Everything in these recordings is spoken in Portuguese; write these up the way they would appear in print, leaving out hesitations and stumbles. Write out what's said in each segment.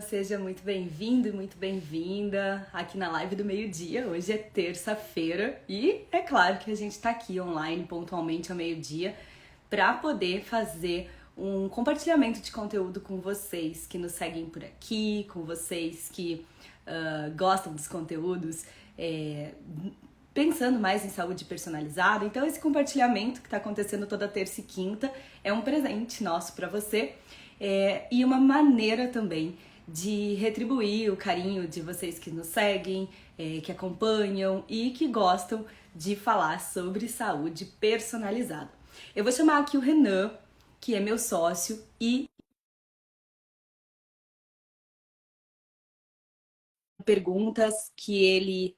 Seja muito bem-vindo e muito bem-vinda aqui na live do meio-dia. Hoje é terça-feira e é claro que a gente está aqui online pontualmente ao meio-dia para poder fazer um compartilhamento de conteúdo com vocês que nos seguem por aqui, com vocês que gostam dos conteúdos, pensando mais em saúde personalizada. Então, esse compartilhamento que está acontecendo toda terça e quinta é um presente nosso para você. E uma maneira também de retribuir o carinho de vocês que nos seguem, que acompanham e que gostam de falar sobre saúde personalizada. Eu vou chamar aqui o Renan, que é meu sócio, e perguntas que ele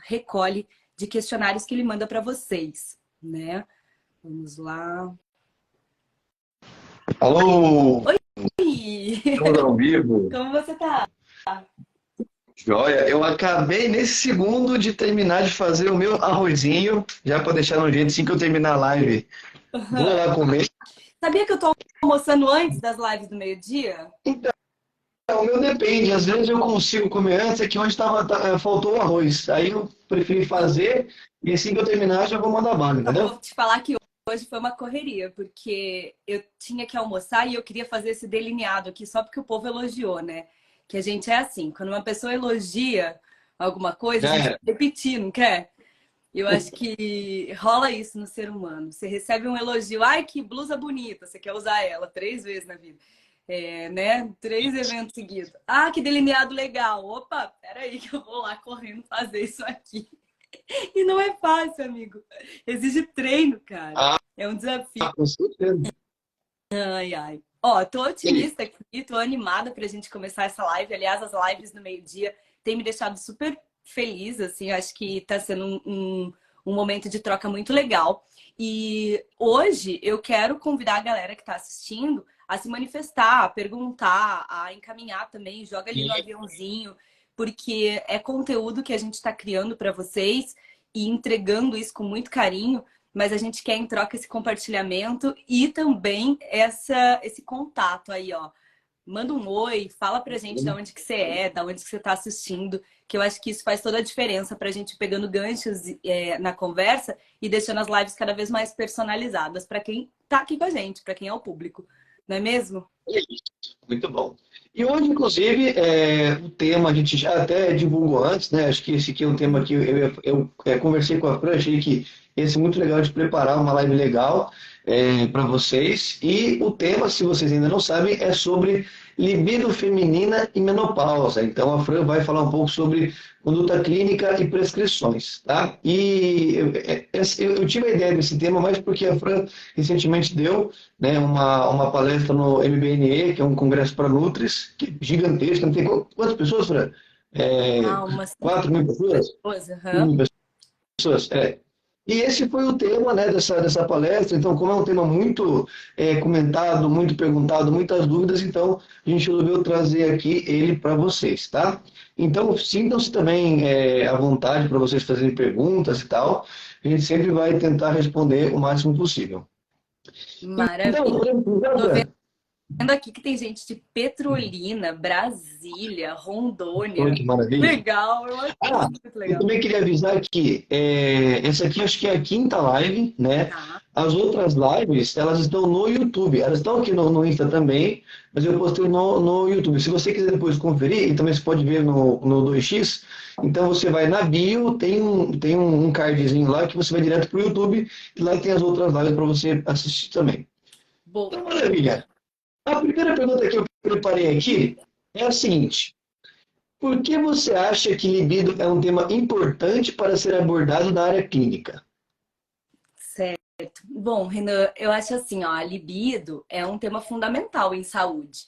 recolhe de questionários que ele manda para vocês, né? Vamos lá. Alô, Oi! estamos ao vivo. Como você tá? Joia, eu acabei nesse segundo de terminar de fazer o meu arrozinho, já para deixar no jeito assim que eu terminar a live. Vou lá comer. Sabia que eu tô almoçando antes das lives do meio-dia? Então, o meu depende, às vezes eu consigo comer antes, é que hoje faltou o arroz. Aí eu preferi fazer e assim que eu terminar já vou mandar bala, Então, entendeu? vou te falar que hoje foi uma correria, porque eu tinha que almoçar e eu queria fazer esse delineado aqui só porque o povo elogiou, né? Que a gente é assim, quando uma pessoa elogia alguma coisa, a Já gente era. quer repetir, não quer? Eu acho que rola isso no ser humano. Você recebe um elogio, ai, que blusa bonita, você quer usar ela 3 vezes na vida. Né? 3 eventos seguidos. Ah, que delineado legal. Opa, peraí que eu vou lá correndo fazer isso aqui. E não é fácil, amigo. Exige treino, cara. Ah, É um desafio. com certeza. Ai, ai. Ó, tô E otimista aqui, tô animada pra gente começar essa live. Aliás, as lives no meio-dia têm me deixado super feliz, assim. Acho que tá sendo um momento de troca muito legal. E hoje eu quero convidar a galera que tá assistindo a se manifestar, a perguntar, a encaminhar também. Joga ali no aviãozinho, porque é conteúdo que a gente tá criando pra vocês e entregando isso com muito carinho, mas a gente quer em troca esse compartilhamento e também esse contato aí, ó. Manda um oi, fala pra gente de onde que você é, de onde que você tá assistindo, que eu acho que isso faz toda a diferença pra gente ir pegando ganchos na conversa e deixando as lives cada vez mais personalizadas pra quem tá aqui com a gente, pra quem é o público, não é mesmo? é isso, muito bom. E hoje, inclusive, o tema a gente já até divulgou antes, né? Acho que esse aqui é um tema que eu conversei com a Fran, achei que esse é muito legal de preparar uma live legal para vocês. E o tema, se vocês ainda não sabem, é sobre libido feminina e menopausa. Então, a Fran vai falar um pouco sobre conduta clínica e prescrições, tá? E eu tive a ideia desse tema mais porque a Fran recentemente deu, né, uma palestra no MBNE, que é um congresso para Nutris, que é gigantesco. Não tem quantas pessoas, Fran? É, Ah, umas 4.000 pessoas? pessoas, 5.000 aham. pessoas? É. E esse foi o tema, né, dessa palestra. Então, como é um tema muito comentado, muito perguntado, muitas dúvidas, então a gente resolveu trazer aqui ele para vocês, tá? Então, sintam-se também à vontade para vocês fazerem perguntas e tal. A gente sempre vai tentar responder o máximo possível. Então, Maravilha. podemos começar, Tô Fran? vendo aqui que tem gente de Petrolina, Brasília, Olha Rondônia. que maravilha. Legal, eu acho Ah, isso muito eu legal. também queria avisar que essa aqui acho que é a quinta live, né? Tá. As outras lives, elas estão no YouTube. Elas estão aqui no Insta também, mas eu postei no YouTube. Se você quiser depois conferir, e também você pode ver no 2x, então você vai na bio, tem um cardzinho lá que você vai direto para o YouTube e lá tem as outras lives para você assistir também. Boa. Então, maravilha. A primeira pergunta que eu preparei aqui é a seguinte. Por que você acha que libido é um tema importante para ser abordado na área clínica? Certo. Bom, Renan, eu acho assim, ó, a libido é um tema fundamental em saúde.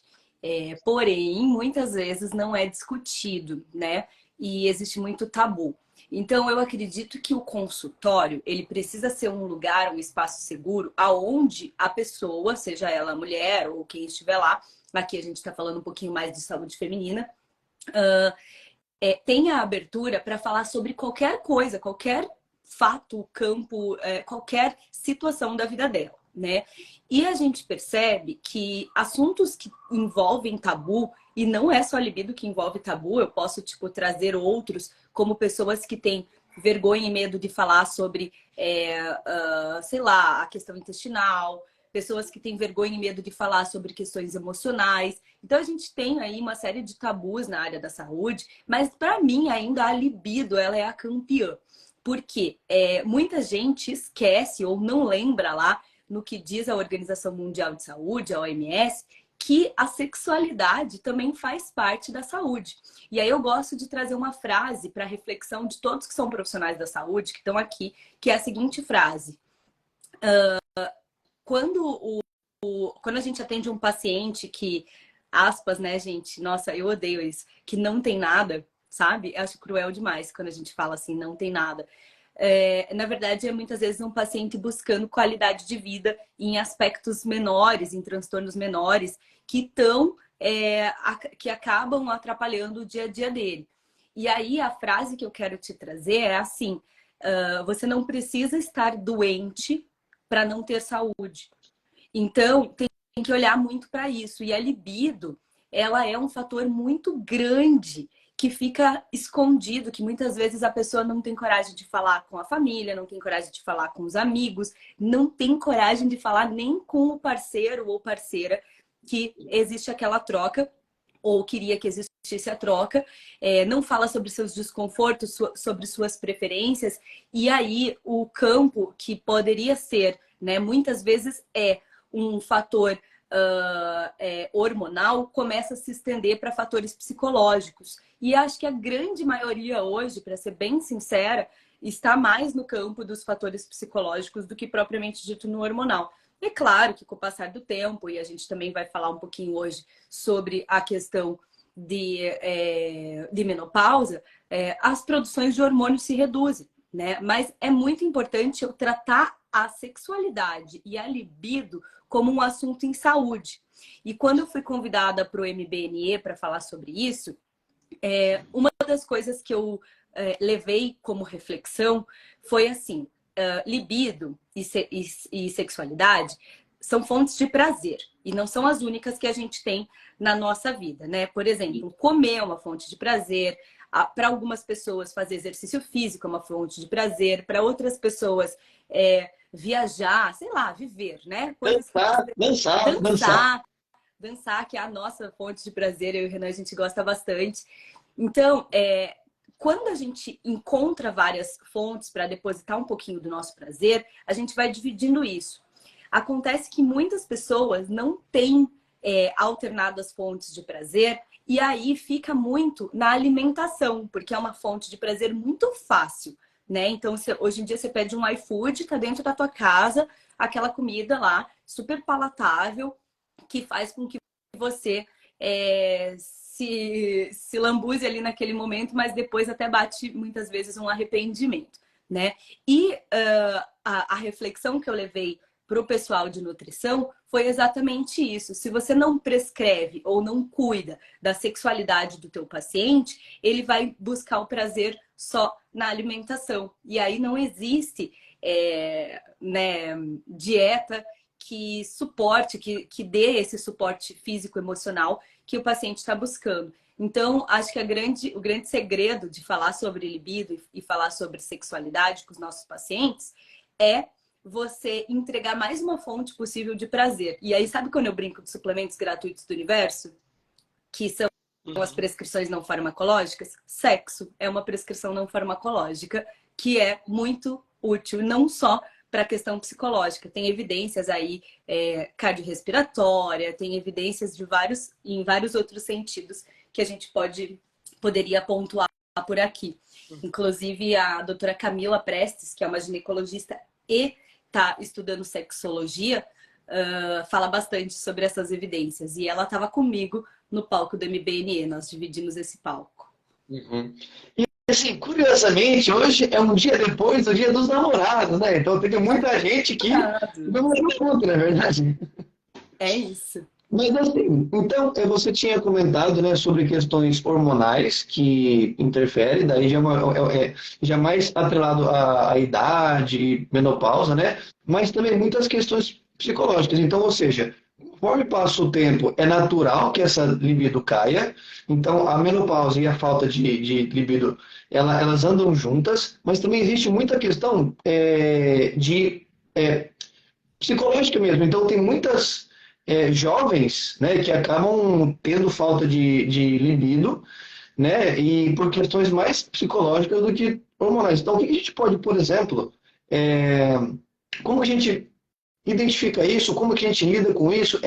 Porém, muitas vezes não é discutido, né? E existe muito tabu. Então, eu acredito que o consultório, ele precisa ser um lugar, um espaço seguro, aonde a pessoa, seja ela mulher ou quem estiver lá, aqui a gente está falando um pouquinho mais de saúde feminina, tenha abertura para falar sobre qualquer coisa, qualquer fato, campo, qualquer situação da vida dela, né? E a gente percebe que assuntos que envolvem tabu E não é só libido que envolve tabu, eu posso, tipo, trazer outros, como pessoas que têm vergonha e medo de falar sobre, sei lá, a questão intestinal, pessoas que têm vergonha e medo de falar sobre questões emocionais. Então a gente tem aí uma série de tabus na área da saúde, mas para mim ainda a libido ela é a campeã. Porque muita gente esquece ou não lembra lá no que diz a Organização Mundial de Saúde, a OMS, que a sexualidade também faz parte da saúde. E aí eu gosto de trazer uma frase para reflexão de todos que são profissionais da saúde, que estão aqui, que é a seguinte frase. Quando a gente atende um paciente que, aspas, né, gente? Nossa, eu odeio isso. Que não tem nada, sabe? Eu acho cruel demais quando a gente fala assim, não tem nada. Na verdade, é muitas vezes um paciente buscando qualidade de vida em aspectos menores, em transtornos menores, que acabam atrapalhando o dia a dia dele. E aí, a frase que eu quero te trazer é assim, você não precisa estar doente para não ter saúde. Então, tem que olhar muito para isso. E a libido, ela é um fator muito grande que fica escondido, que muitas vezes a pessoa não tem coragem de falar com a família, não tem coragem de falar com os amigos, não tem coragem de falar nem com o parceiro ou parceira que existe aquela troca ou queria que existisse a troca, não fala sobre seus desconfortos, sobre suas preferências, e aí o campo que poderia ser, né, muitas vezes um fator hormonal, começa a se estender para fatores psicológicos. E acho que a grande maioria hoje, para ser bem sincera, está mais no campo dos fatores psicológicos do que propriamente dito no hormonal. É claro que com o passar do tempo, e a gente também vai falar um pouquinho hoje sobre a questão de menopausa, as produções de hormônios se reduzem, né? Mas é muito importante eu tratar a sexualidade e a libido como um assunto em saúde. E quando eu fui convidada para o MBNE para falar sobre isso, uma das coisas que eu levei como reflexão foi assim, libido e sexualidade são fontes de prazer e não são as únicas que a gente tem na nossa vida, né? Por exemplo, comer é uma fonte de prazer, para algumas pessoas fazer exercício físico é uma fonte de prazer, para outras pessoas viajar, sei lá, viver, né? Coisas que Dançar. dançar, que é a nossa fonte de prazer, eu e o Renan, a gente gosta bastante. Então, quando a gente encontra várias fontes para depositar um pouquinho do nosso prazer, a gente vai dividindo isso. Acontece que muitas pessoas não têm alternado as fontes de prazer e aí fica muito na alimentação, porque é uma fonte de prazer muito fácil, né? Então, hoje em dia você pede um iFood, tá dentro da tua casa, aquela comida lá, super palatável, que faz com que você se lambuze ali naquele momento, mas depois até bate muitas vezes um arrependimento, né? E a reflexão que eu levei para o pessoal de nutrição foi exatamente isso. Se você não prescreve ou não cuida da sexualidade do teu paciente, ele vai buscar o prazer só na alimentação. E aí não existe né, dieta que suporte, que dê esse suporte físico, emocional que o paciente está buscando. Então, acho que o grande segredo de falar sobre libido e falar sobre sexualidade com os nossos pacientes é você entregar mais uma fonte possível de prazer. E aí, sabe quando eu brinco de suplementos gratuitos do universo? Que são as prescrições não farmacológicas? Sexo é uma prescrição não farmacológica que é muito útil, não só para a questão psicológica. Tem evidências aí cardiorrespiratória, tem evidências em vários outros sentidos que a gente poderia pontuar por aqui. Inclusive, a doutora Camila Prestes, que é uma ginecologista e está estudando sexologia, fala bastante sobre essas evidências. E ela estava comigo no palco do MBNE, nós dividimos esse palco. Uhum. E assim, curiosamente, hoje é um dia depois do Dia dos Namorados, né? Então tem muita gente que não é junto, na verdade. É isso. Mas assim, então você tinha comentado, né, sobre questões hormonais que interferem, daí já mais atrelado à idade, menopausa, né? Mas também muitas questões psicológicas. Então, ou seja, Conforme passa o tempo, é natural que essa libido caia. Então, a menopausa e a falta de libido, elas andam juntas, mas também existe muita questão é, psicológica mesmo. Então, tem muitas jovens, né, que acabam tendo falta de libido, né, e por questões mais psicológicas do que hormonais. Então, o que a gente pode, por exemplo, é, como a gente identifica isso? Como que a gente lida com isso?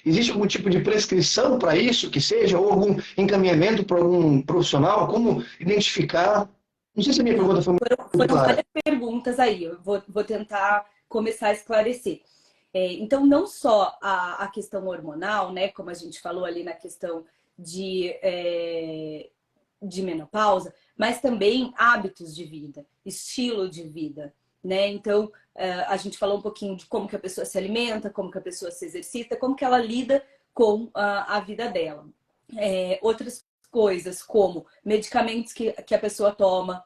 Existe algum tipo de prescrição para isso que seja, ou algum encaminhamento para algum profissional? Como identificar? Não sei se a minha Tá. pergunta foi muito Foram clara. várias perguntas aí, eu vou tentar começar a esclarecer. Então, não só a questão hormonal, né, como a gente falou ali na questão de menopausa, mas também hábitos de vida, estilo de vida, né? Então, a gente falou um pouquinho de como que a pessoa se alimenta, como que a pessoa se exercita, como que ela lida com a vida dela. Outras coisas, como medicamentos que a pessoa toma,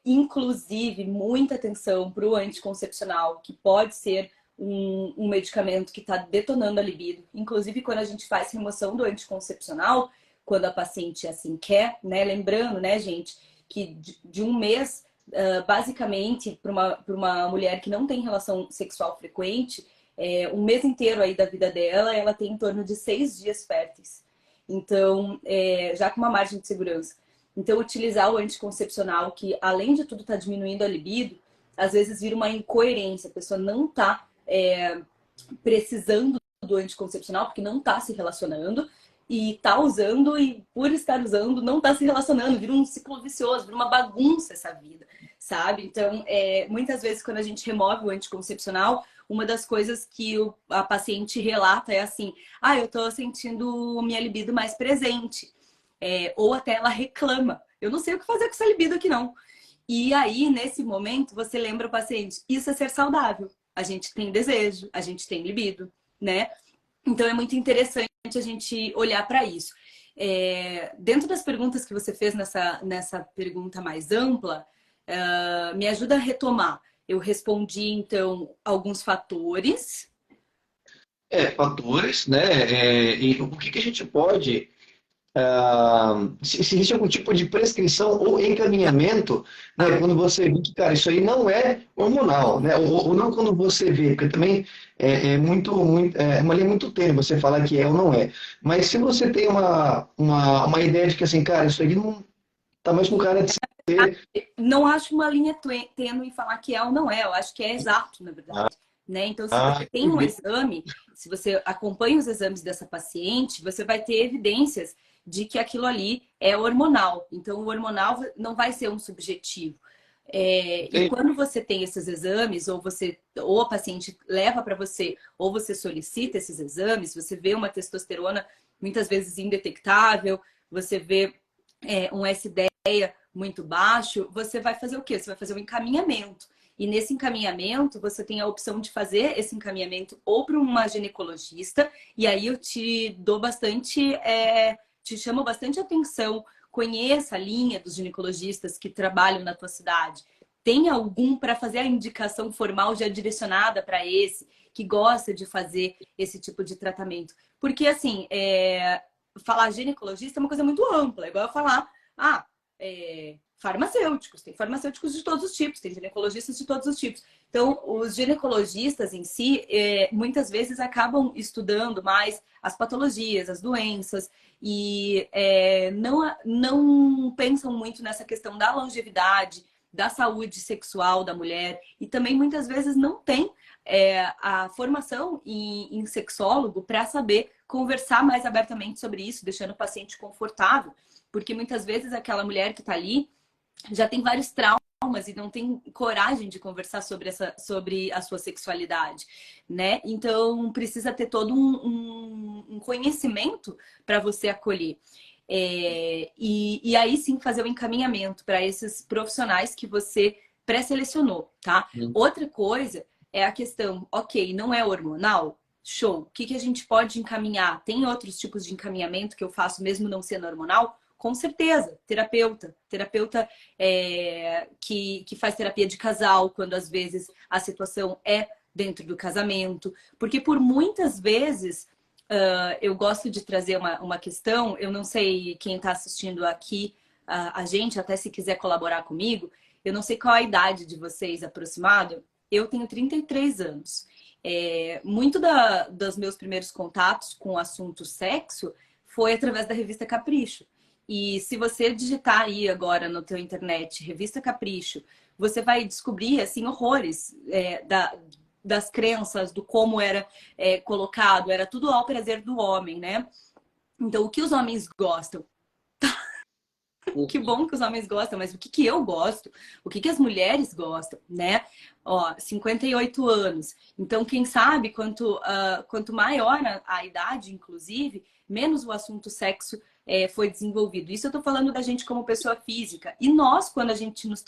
inclusive muita atenção para o anticoncepcional, que pode ser um medicamento que está detonando a libido. Inclusive, quando a gente faz remoção do anticoncepcional, quando a paciente assim quer, né? Lembrando, né, gente, que de um mês, basicamente, para uma mulher que não tem relação sexual frequente, um mês inteiro aí da vida dela, ela tem em torno de 6 dias férteis. Então, já com uma margem de segurança. Então, utilizar o anticoncepcional, que além de tudo está diminuindo a libido, às vezes vira uma incoerência. A pessoa não está precisando do anticoncepcional porque não está se relacionando e está usando e por estar usando não está se relacionando, vira um ciclo vicioso, vira uma bagunça essa vida, sabe? Então, muitas vezes quando a gente remove o anticoncepcional, uma das coisas que a paciente relata é assim, eu tô sentindo minha libido mais presente. Ou até ela reclama, eu não sei o que fazer com essa libido aqui não. E aí, nesse momento, você lembra o paciente, isso é ser saudável. A gente tem desejo, a gente tem libido, né? Então é muito interessante a gente olhar para isso. Dentro das perguntas que você fez nessa pergunta mais ampla, me ajuda a retomar. Eu respondi, então, alguns fatores. Fatores, né? E o que a gente pode se existe algum tipo de prescrição ou encaminhamento, né, quando você vê que, cara, isso aí não é hormonal, né, ou não quando você vê, porque também é uma linha muito tênue você falar que é ou não é. Mas se você tem uma ideia de que, assim, cara, isso aí não tá mais com cara de ser. Não acho uma linha tênue falar que é ou não é, eu acho que é exato, na verdade. Né? Então, se você tem um Entendi. exame, se você acompanha os exames dessa paciente, você vai ter evidências de que aquilo ali é hormonal. Então, o hormonal não vai ser um subjetivo. E Entendi. quando você tem esses exames, ou a paciente leva para você, ou você solicita esses exames, você vê uma testosterona muitas vezes indetectável, você vê um SDEA muito baixo, você vai fazer o quê? Você vai fazer um encaminhamento. E nesse encaminhamento, você tem a opção de fazer esse encaminhamento ou para uma ginecologista, e aí eu te dou bastante, te chamo bastante atenção, conheça a linha dos ginecologistas que trabalham na tua cidade. Tem algum para fazer a indicação formal já direcionada para esse, que gosta de fazer esse tipo de tratamento? Porque, assim, falar ginecologista é uma coisa muito ampla, é igual eu falar, farmacêuticos, tem farmacêuticos de todos os tipos, tem ginecologistas de todos os tipos. Então, os ginecologistas em si, muitas vezes acabam estudando mais as patologias, as doenças, e não pensam muito nessa questão da longevidade, da saúde sexual da mulher, e também muitas vezes não tem a formação em sexólogo para saber conversar mais abertamente sobre isso, deixando o paciente confortável, porque muitas vezes aquela mulher que está ali já tem vários traumas e não tem coragem de conversar sobre a sua sexualidade, né? Então precisa ter todo um conhecimento para você acolher. E aí sim fazer o encaminhamento para esses profissionais que você pré-selecionou, tá? Outra coisa é a questão, ok, não é hormonal? Show. O que a gente pode encaminhar? Tem outros tipos de encaminhamento que eu faço mesmo não sendo hormonal? Com certeza, terapeuta. Terapeuta que faz terapia de casal, quando às vezes a situação é dentro do casamento. Porque por muitas vezes, eu gosto de trazer uma questão, eu não sei quem está assistindo aqui, a gente, até se quiser colaborar comigo, eu não sei qual a idade de vocês aproximado, eu tenho 33 anos. Muito dos meus primeiros contatos com o assunto sexo foi através da revista Capricho. E se você digitar aí agora no teu internet, revista Capricho, você vai descobrir, assim, horrores das crenças, do como era colocado, era tudo ao prazer do homem, né? Então, o que os homens gostam? Que bom que os homens gostam, mas o que eu gosto? O que as mulheres gostam, né? Ó, 58 anos. Então, quem sabe, quanto maior a idade, inclusive, menos o assunto sexo foi desenvolvido. Isso eu tô falando da gente como pessoa física. E nós, quando a gente nos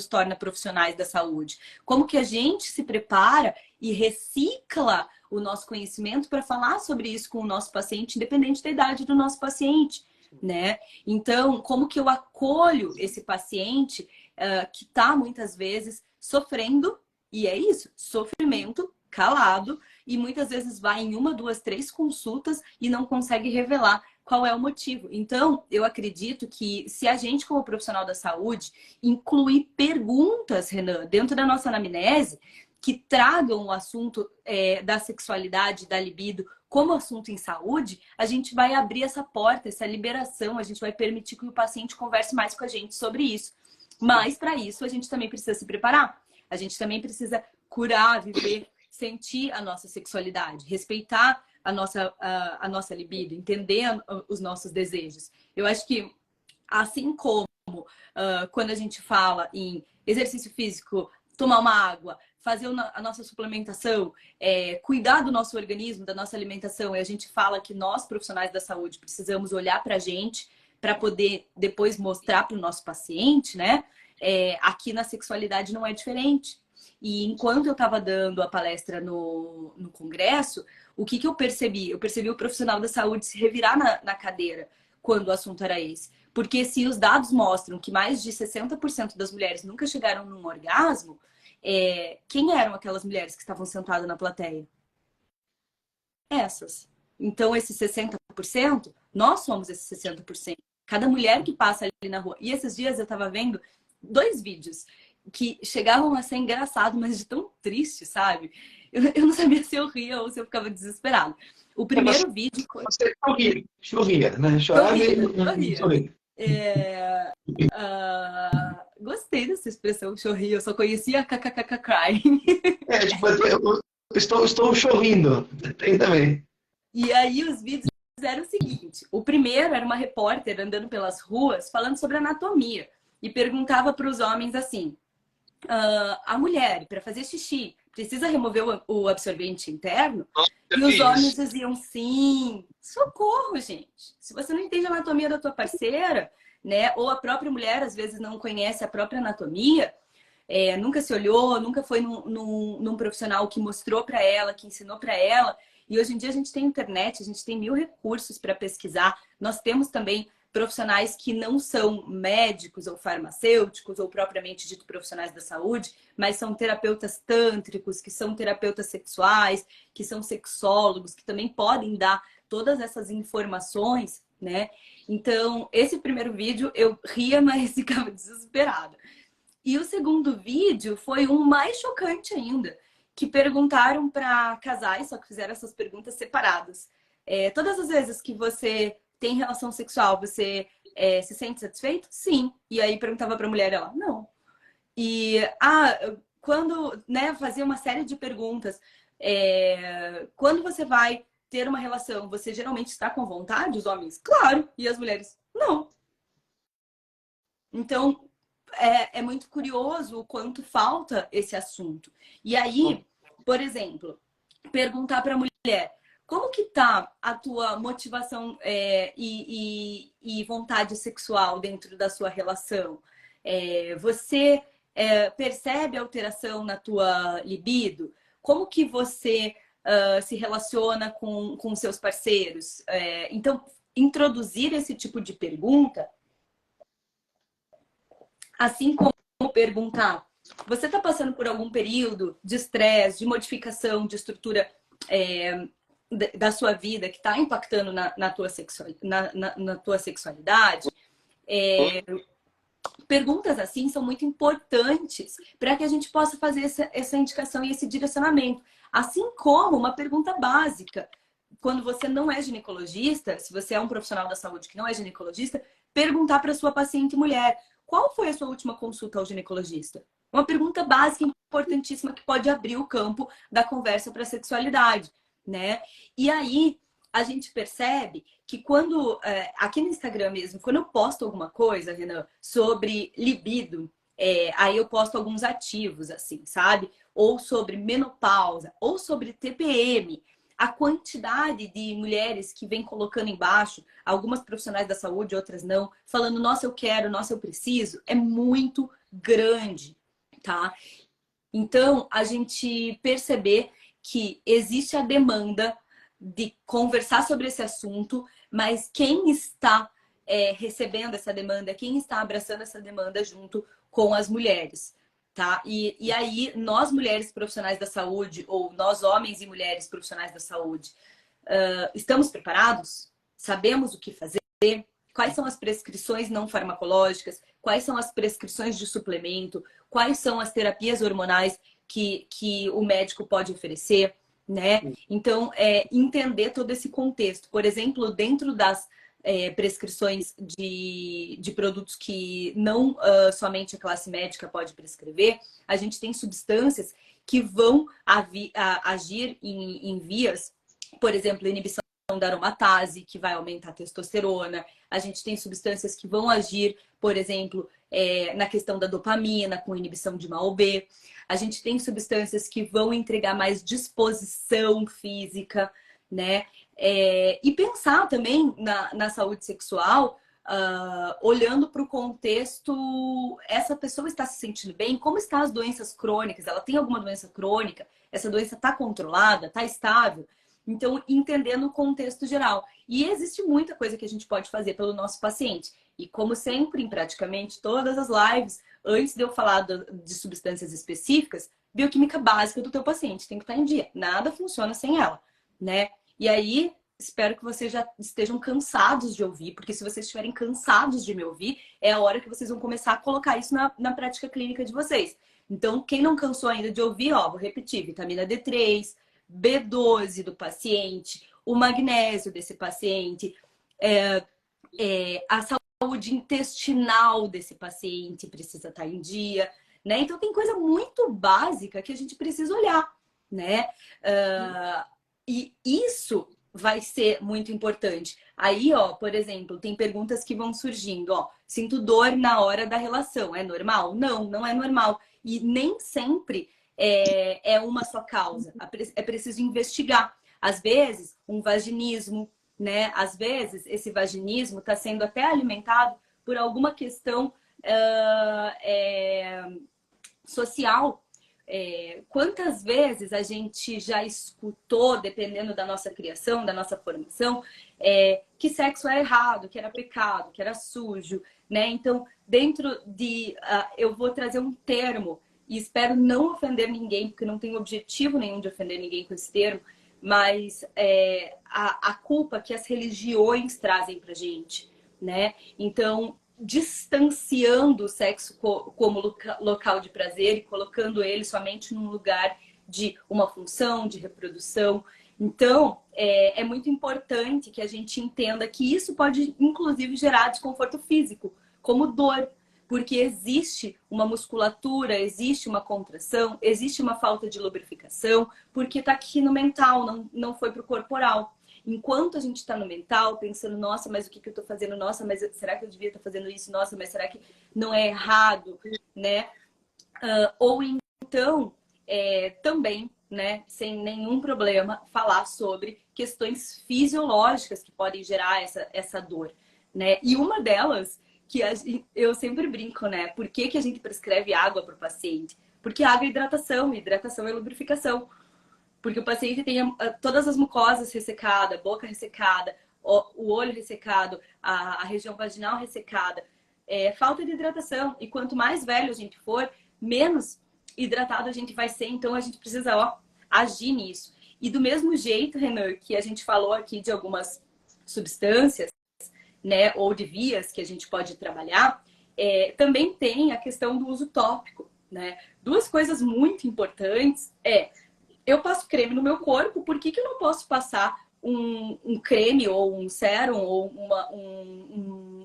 torna profissionais da saúde, como que a gente se prepara e recicla o nosso conhecimento para falar sobre isso com o nosso paciente, independente da idade do nosso paciente, né? Então, como que eu acolho esse paciente que está muitas vezes sofrendo, e é isso, sofrimento calado, e muitas vezes vai em 1, 2, 3 consultas e não consegue revelar qual é o motivo. Então, eu acredito que se a gente, como profissional da saúde, incluir perguntas, Renan, dentro da nossa anamnese, que tragam o assunto da sexualidade, da libido, como assunto em saúde, a gente vai abrir essa porta, essa liberação, a gente vai permitir que o paciente converse mais com a gente sobre isso. Mas, para isso, a gente também precisa se preparar. A gente também precisa curar, viver, sentir a nossa sexualidade, respeitar a nossa libido, entender os nossos desejos. Eu acho que, assim como quando a gente fala em exercício físico, tomar uma água, fazer a nossa suplementação, cuidar do nosso organismo, da nossa alimentação, e a gente fala que nós, profissionais da saúde, precisamos olhar para a gente para poder depois mostrar para o nosso paciente, né? Aqui na sexualidade não é diferente. E enquanto eu estava dando a palestra no congresso, o que eu percebi? Eu percebi o profissional da saúde se revirar na cadeira quando o assunto era esse. Porque se os dados mostram que mais de 60% das mulheres nunca chegaram num orgasmo, quem eram aquelas mulheres que estavam sentadas na plateia? Essas. Então, esses 60%, nós somos esses 60%. Cada mulher que passa ali na rua. E esses dias eu estava vendo 2 vídeos que chegavam a ser engraçado, mas de tão triste, sabe? Eu não sabia se eu ria ou se eu ficava desesperado. O primeiro vídeo foi... Você sorria, né? Chorava e sorria. Gostei dessa expressão, sorrir. Eu só conhecia crying. Tipo, eu estou chorrindo. Tem também. E aí os vídeos eram o seguinte. O primeiro era uma repórter andando pelas ruas falando sobre anatomia. E perguntava para os homens assim... a mulher, para fazer xixi, precisa remover o absorvente interno? E os homens diziam, sim, socorro, gente. Se você não entende a anatomia da tua parceira, né? Ou a própria mulher, às vezes, não conhece a própria anatomia, nunca se olhou, nunca foi num profissional que mostrou para ela, que ensinou para ela. E hoje em dia a gente tem internet, a gente tem 1000 recursos para pesquisar. Nós temos também profissionais que não são médicos ou farmacêuticos ou propriamente dito profissionais da saúde, mas são terapeutas tântricos, que são terapeutas sexuais, que são sexólogos, que também podem dar todas essas informações, né? Então, esse primeiro vídeo eu ria, mas ficava desesperada. E o segundo vídeo foi um mais chocante ainda, que perguntaram para casais, só que fizeram essas perguntas separadas. Todas as vezes que você tem relação sexual, você se sente satisfeito? Sim. E aí perguntava para a mulher, ela, não. E quando, né, fazia uma série de perguntas, quando você vai ter uma relação, você geralmente está com vontade? Os homens, claro. E as mulheres, não. Então, é muito curioso o quanto falta esse assunto. E aí, por exemplo, perguntar para a mulher, como que tá a tua motivação e vontade sexual dentro da sua relação? Você percebe alteração na tua libido? Como que você se relaciona com seus parceiros? Então, introduzir esse tipo de pergunta, assim como perguntar você está passando por algum período de estresse, de modificação de estrutura da sua vida que está impactando na tua sexualidade, perguntas assim são muito importantes para que a gente possa fazer essa indicação e esse direcionamento. Assim como uma pergunta básica. Quando você não é ginecologista, se você é um profissional da saúde que não é ginecologista, perguntar para sua paciente mulher: qual foi a sua última consulta ao ginecologista? Uma pergunta básica, importantíssima, que pode abrir o campo da conversa para a sexualidade, né? E aí, a gente percebe que quando, aqui no Instagram mesmo, quando eu posto alguma coisa, Renan, sobre libido, aí eu posto alguns ativos, assim, sabe? Ou sobre menopausa, ou sobre TPM. A quantidade de mulheres que vem colocando embaixo, algumas profissionais da saúde, outras não, falando: nossa, eu quero, nossa, eu preciso, é muito grande, tá? Então, a gente perceber que existe a demanda de conversar sobre esse assunto, mas quem está recebendo essa demanda, quem está abraçando essa demanda junto com as mulheres, tá? E aí, nós mulheres profissionais da saúde, ou nós homens e mulheres profissionais da saúde, estamos preparados? Sabemos o que fazer? Quais são as prescrições não farmacológicas? Quais são as prescrições de suplemento? Quais são as terapias hormonais que o médico pode oferecer, né? Então, entender todo esse contexto. Por exemplo, dentro das prescrições de produtos que não somente a classe médica pode prescrever, a gente tem substâncias que vão agir em vias, por exemplo, inibição da aromatase, que vai aumentar a testosterona. A gente tem substâncias que vão agir, por exemplo, na questão da dopamina, com inibição de MAO-B. A gente tem substâncias que vão entregar mais disposição física, né? E pensar também na saúde sexual, olhando para o contexto: essa pessoa está se sentindo bem? Como estão as doenças crônicas? Ela tem alguma doença crônica? Essa doença está controlada? Está estável? Então, entendendo o contexto geral. E existe muita coisa que a gente pode fazer pelo nosso paciente. E como sempre, em praticamente todas as lives, antes de eu falar de substâncias específicas, bioquímica básica do teu paciente tem que estar em dia. Nada funciona sem ela, né? E aí, espero que vocês já estejam cansados de ouvir, porque se vocês estiverem cansados de me ouvir, é a hora que vocês vão começar a colocar isso na prática clínica de vocês. Então, quem não cansou ainda de ouvir, vou repetir: vitamina D3, B12 do paciente, o magnésio desse paciente, a saúde intestinal desse paciente precisa estar em dia, né? Então tem coisa muito básica que a gente precisa olhar, né? E isso vai ser muito importante. Aí, por exemplo, tem perguntas que vão surgindo, sinto dor na hora da relação, é normal? Não, não é normal. E nem sempre é uma só causa. É preciso investigar. Às vezes, um vaginismo, né? Às vezes, esse vaginismo está sendo até alimentado por alguma questão social. Quantas vezes a gente já escutou, dependendo da nossa criação, da nossa formação, que sexo era errado, que era pecado, que era sujo, né? Então, dentro de... eu vou trazer um termo, e espero não ofender ninguém, porque não tenho objetivo nenhum de ofender ninguém com esse termo, mas a culpa que as religiões trazem pra gente, né? Então, distanciando o sexo como local de prazer e colocando ele somente num lugar de uma função, de reprodução. Então, é muito importante que a gente entenda que isso pode, inclusive, gerar desconforto físico, como dor, porque existe uma musculatura, existe uma contração, existe uma falta de lubrificação, porque está aqui no mental, não foi para o corporal. Enquanto a gente está no mental, pensando: nossa, mas o que eu estou fazendo? Nossa, mas será que eu devia estar fazendo isso? Nossa, mas será que não é errado? Né? Ou então, também, né, sem nenhum problema, falar sobre questões fisiológicas que podem gerar essa dor. Né? E uma delas, que eu sempre brinco, né? Por que a gente prescreve água para o paciente? Porque água é hidratação, hidratação é lubrificação. Porque o paciente tem todas as mucosas ressecadas, boca ressecada, o olho ressecado, a região vaginal ressecada. Falta de hidratação. E quanto mais velho a gente for, menos hidratado a gente vai ser. Então, a gente precisa, ó, agir nisso. E do mesmo jeito, Renan, que a gente falou aqui de algumas substâncias, né, ou de vias que a gente pode trabalhar, também tem a questão do uso tópico, né? Duas coisas muito importantes eu passo creme no meu corpo, por que que eu não posso passar um creme ou um sérum ou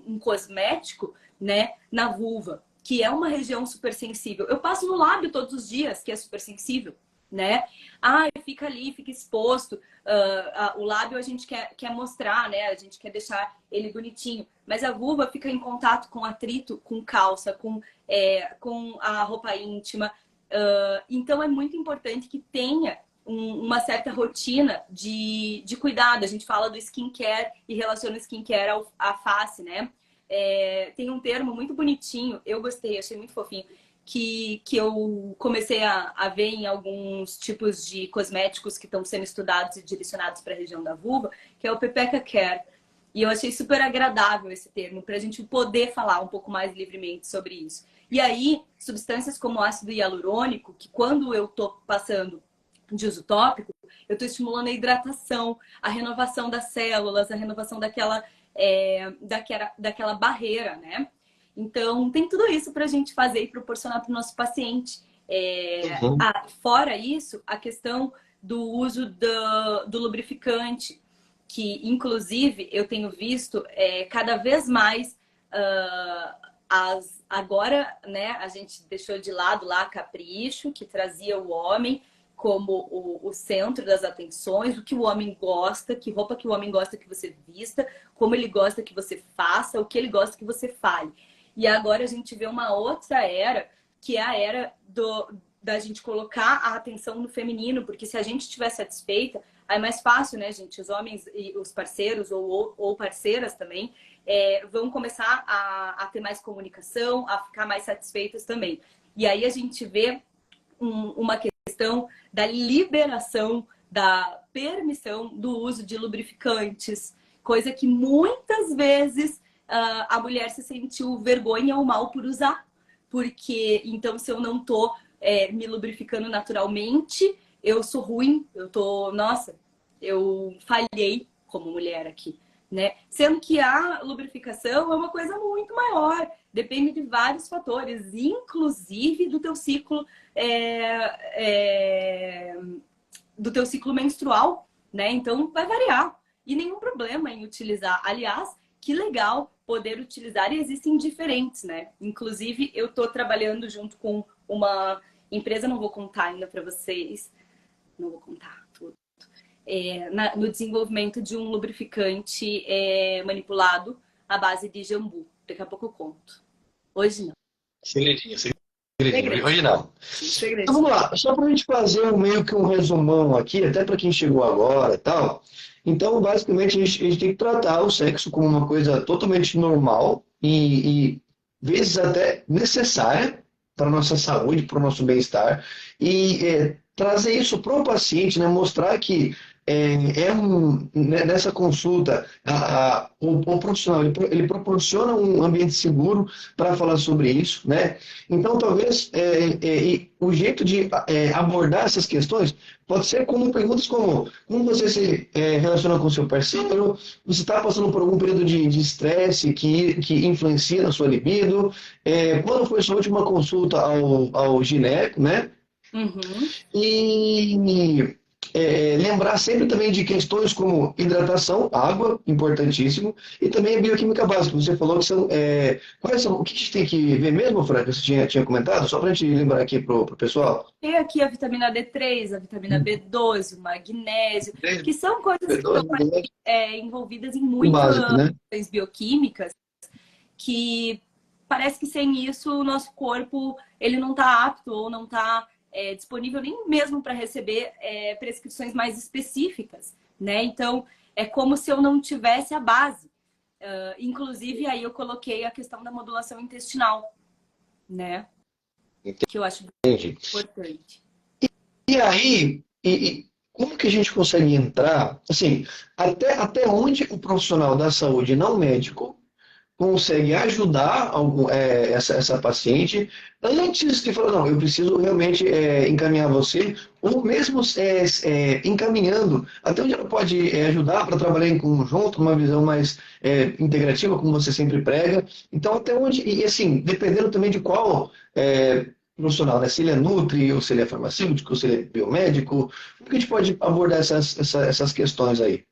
um cosmético, né, na vulva, que é uma região super sensível? Eu passo no lábio todos os dias, que é super sensível, né? Fica ali, fica exposto. O lábio a gente quer mostrar, né? A gente quer deixar ele bonitinho. Mas a vulva fica em contato com atrito, com calça, com a roupa íntima. Então é muito importante que tenha uma certa rotina de cuidado. A gente fala do skincare e relaciona o skincare à face, né? Tem um termo muito bonitinho, eu gostei, achei muito fofinho, que eu comecei a ver em alguns tipos de cosméticos que estão sendo estudados e direcionados para a região da vulva, que é o Pepeca Care. E eu achei super agradável esse termo, para a gente poder falar um pouco mais livremente sobre isso. E aí, substâncias como ácido hialurônico, que quando eu estou passando de uso tópico, eu estou estimulando a hidratação, a renovação das células, a renovação daquela barreira, né? Então, tem tudo isso para a gente fazer e proporcionar para o nosso paciente. Fora isso, a questão do uso do lubrificante, que, inclusive, eu tenho visto cada vez mais... agora, né, a gente deixou de lado lá a Capricho, que trazia o homem como o centro das atenções, o que o homem gosta, que roupa que o homem gosta que você vista, como ele gosta que você faça, o que ele gosta que você fale. E agora a gente vê uma outra era, que é a era da gente colocar a atenção no feminino, porque se a gente estiver satisfeita, aí é mais fácil, né, gente? Os homens e os parceiros, ou parceiras também, vão começar a ter mais comunicação, a ficar mais satisfeitas também. E aí a gente vê uma questão da liberação, da permissão do uso de lubrificantes, coisa que muitas vezes a mulher se sentiu vergonha ou mal por usar. Porque, então, se eu não tô me lubrificando naturalmente, eu sou ruim, nossa, eu falhei como mulher aqui, né? Sendo que a lubrificação é uma coisa muito maior, depende de vários fatores, inclusive do teu ciclo, do teu ciclo menstrual, né? Então vai variar e nenhum problema em utilizar. Aliás, que legal poder utilizar, e existem diferentes, né? Inclusive, eu tô trabalhando junto com uma empresa, não vou contar ainda para vocês, não vou contar tudo, no desenvolvimento de um lubrificante manipulado à base de jambu. Daqui a pouco eu conto. Hoje não. Segredinho. Hoje não. Segredinho. Então vamos lá, só para a gente fazer meio que um resumão aqui, até para quem chegou agora e tal. Então, basicamente, a gente tem que tratar o sexo como uma coisa totalmente normal e vezes até necessária para a nossa saúde, para o nosso bem-estar. E trazer isso para o paciente, né? Mostrar que nessa consulta, o profissional ele proporciona um ambiente seguro para falar sobre isso, né? Então, talvez o jeito de abordar essas questões pode ser como perguntas como você se relaciona com seu parceiro, você está passando por algum período de estresse que influencia na sua libido, quando foi sua última consulta ao gineco, né? Uhum. E lembrar sempre também de questões como hidratação, água, importantíssimo, e também a bioquímica básica. Você falou que são. Quais são? O que a gente tem que ver mesmo, Franca? Você tinha comentado? Só para a gente lembrar aqui pro pessoal. Tem aqui a vitamina D3, a vitamina B12, o magnésio, que são coisas que estão envolvidas em O básico, né? muitas bioquímicas, que parece que sem isso o nosso corpo ele não está apto ou não está disponível nem mesmo para receber prescrições mais específicas, né? Então, é como se eu não tivesse a base. Inclusive, aí eu coloquei a questão da modulação intestinal, né? Que eu acho importante. E aí, como que a gente consegue entrar, assim, até onde o profissional da saúde, não médico, consegue ajudar essa paciente antes de falar, não, eu preciso realmente encaminhar você, ou mesmo encaminhando até onde ela pode ajudar para trabalhar em conjunto, uma visão mais integrativa, como você sempre prega. Então, até onde, e assim, dependendo também de qual profissional, né? Se ele é nutri, ou se ele é farmacêutico, ou se ele é biomédico, como que a gente pode abordar essas questões aí?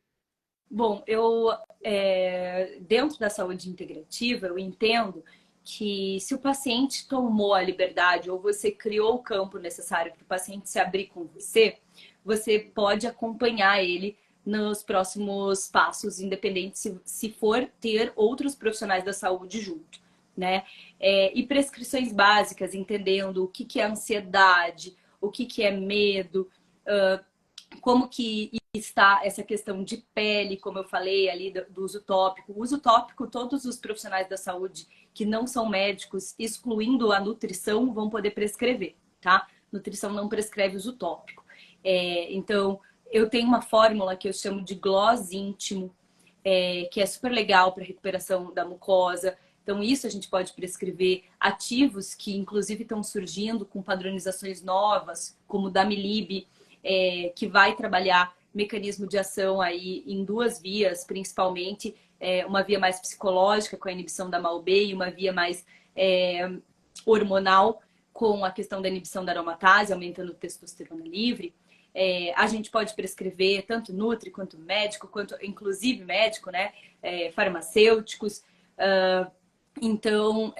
Bom, dentro da saúde integrativa, eu entendo que se o paciente tomou a liberdade ou você criou o campo necessário para o paciente se abrir com você, você pode acompanhar ele nos próximos passos, independente se for ter outros profissionais da saúde junto, né? E prescrições básicas, entendendo o que é ansiedade, o que é medo, como que está essa questão de pele, como eu falei ali do uso tópico. O uso tópico, todos os profissionais da saúde que não são médicos, excluindo a nutrição, vão poder prescrever, tá? Nutrição não prescreve uso tópico. Então, eu tenho uma fórmula que eu chamo de gloss íntimo, que é super legal para recuperação da mucosa. Então, isso a gente pode prescrever. Ativos que, inclusive, estão surgindo com padronizações novas, como o Damilib, que vai trabalhar mecanismo de ação aí em duas vias, principalmente uma via mais psicológica, com a inibição da MAO-B, e uma via mais hormonal, com a questão da inibição da aromatase, aumentando testosterona livre. A gente pode prescrever tanto nutri, quanto médico, quanto inclusive médico, né? Farmacêuticos. Então,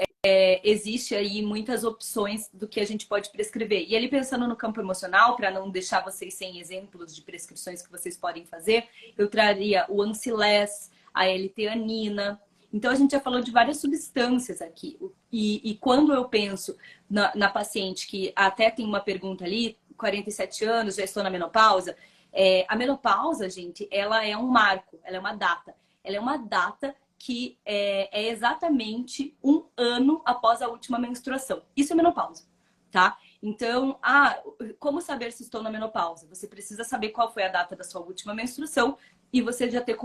existe aí muitas opções do que a gente pode prescrever. E ali pensando no campo emocional, para não deixar vocês sem exemplos de prescrições que vocês podem fazer, eu traria o Ancilés, a L-teanina. Então, a gente já falou de várias substâncias aqui. E quando eu penso na paciente, que até tem uma pergunta ali, 47 anos, já estou na menopausa, a menopausa, gente, ela é um marco, ela é uma data. Ela é uma data que é exatamente 1 ano após a última menstruação. Isso é menopausa, tá? Então, como saber se estou na menopausa? Você precisa saber qual foi a data da sua última menstruação e você já ter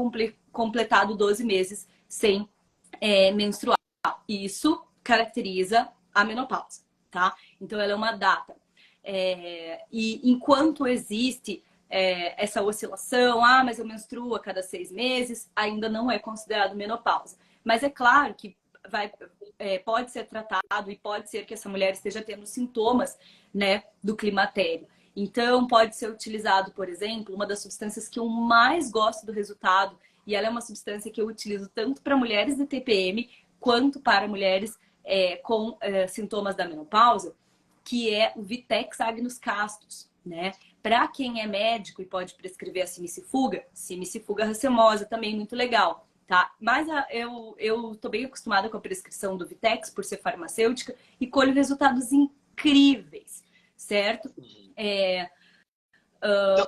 completado 12 meses sem menstruar. Isso caracteriza a menopausa, tá? Então, ela é uma data. E enquanto existe essa oscilação, mas eu menstruo a cada 6 meses, ainda não é considerado menopausa. Mas é claro que pode ser tratado e pode ser que essa mulher esteja tendo sintomas, né, do climatério. Então, pode ser utilizado, por exemplo, uma das substâncias que eu mais gosto do resultado, e ela é uma substância que eu utilizo tanto para mulheres de TPM quanto para mulheres com sintomas da menopausa, que é o Vitex Agnus Castus, né? Para quem é médico e pode prescrever a simicifuga racemosa, também muito legal, tá? Mas eu tô bem acostumada com a prescrição do Vitex, por ser farmacêutica, e colho resultados incríveis, certo?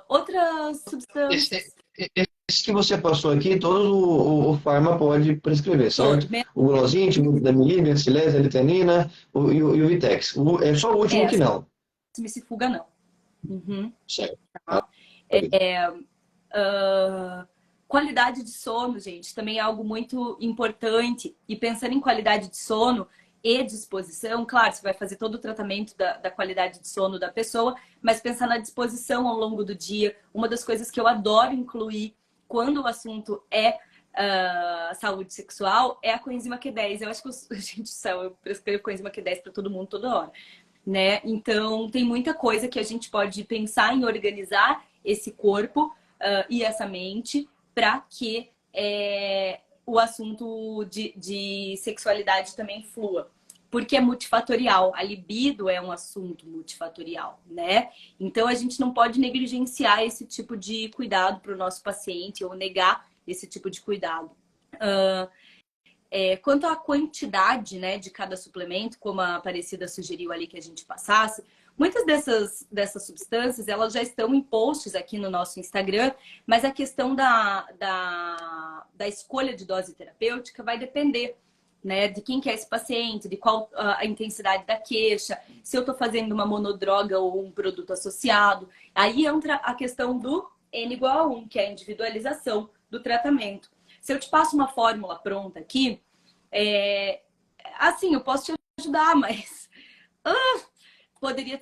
Outras Esse, substâncias, esse que você passou aqui, todo o farma pode prescrever, todo, certo? O Glosint, o Damilib, a Silese, a Litanina e o Vitex. É só o último a que não. simicifuga não. Uhum, Certo. tá? Qualidade de sono, gente, também é algo muito importante. E pensando em qualidade de sono e disposição, claro, você vai fazer todo o tratamento da qualidade de sono da pessoa, mas pensar na disposição ao longo do dia. Uma das coisas que eu adoro incluir quando o assunto é saúde sexual é a coenzima Q10. Eu acho que, gente do céu, eu prescrevo coenzima Q10 para todo mundo toda hora, né? Então, tem muita coisa que a gente pode pensar em organizar esse corpo e essa mente para que o assunto de sexualidade também flua. Porque é multifatorial. A libido é um assunto multifatorial, né? Então, a gente não pode negligenciar esse tipo de cuidado para o nosso paciente ou negar esse tipo de cuidado. Quanto à quantidade, né, de cada suplemento, como a Aparecida sugeriu ali que a gente passasse, muitas dessas substâncias, elas já estão em posts aqui no nosso Instagram, mas a questão da escolha de dose terapêutica vai depender, né, de quem que é esse paciente, de qual a intensidade da queixa, se eu estou fazendo uma monodroga ou um produto associado. Aí entra a questão do N igual a 1, que é a individualização do tratamento. Se eu te passo uma fórmula pronta aqui, Assim, eu posso te ajudar, mas poderia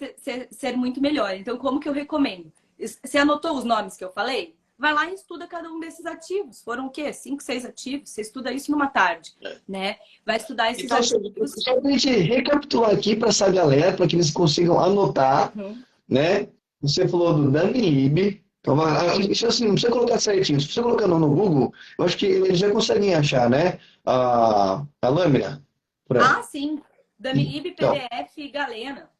ser muito melhor. Então, como que eu recomendo? Você anotou os nomes que eu falei? Vai lá e estuda cada um desses ativos. Foram o quê? 5, 6 ativos. Você estuda isso numa tarde, né? Vai estudar esses Então, ativos. só para a gente recapitular aqui para essa galera, para que eles consigam anotar, Uhum. né? Você falou do Danilib. Então, isso assim, não precisa colocar certinho. Se você colocar no Google, eu acho que eles já conseguem achar, né? A lâmina. Ah, sim. Damilib, Então, PDF, Galena.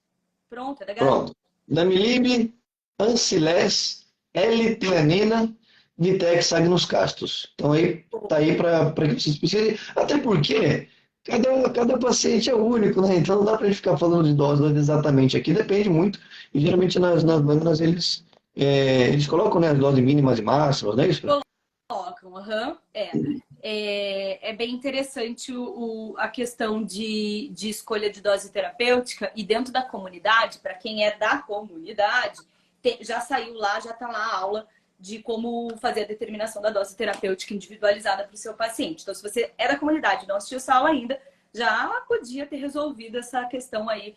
Pronto, é da Galena. pronto. Damilib, Ancilés, L-teanina, Vitex Agnus Castus. Então aí tá aí para que vocês precisem. Até porque cada paciente é único, né? Então não dá para a gente ficar falando de doses exatamente aqui. Depende muito. E geralmente nas lâminas eles colocam, né, as doses mínimas e máximas, não é isso? Colocam, aham. É bem interessante a questão de escolha de dose terapêutica e dentro da comunidade, para quem é da comunidade, já saiu lá, já está lá a aula de como fazer a determinação da dose terapêutica individualizada para o seu paciente. Então, se você é da comunidade e não assistiu essa aula ainda, já podia ter resolvido essa questão aí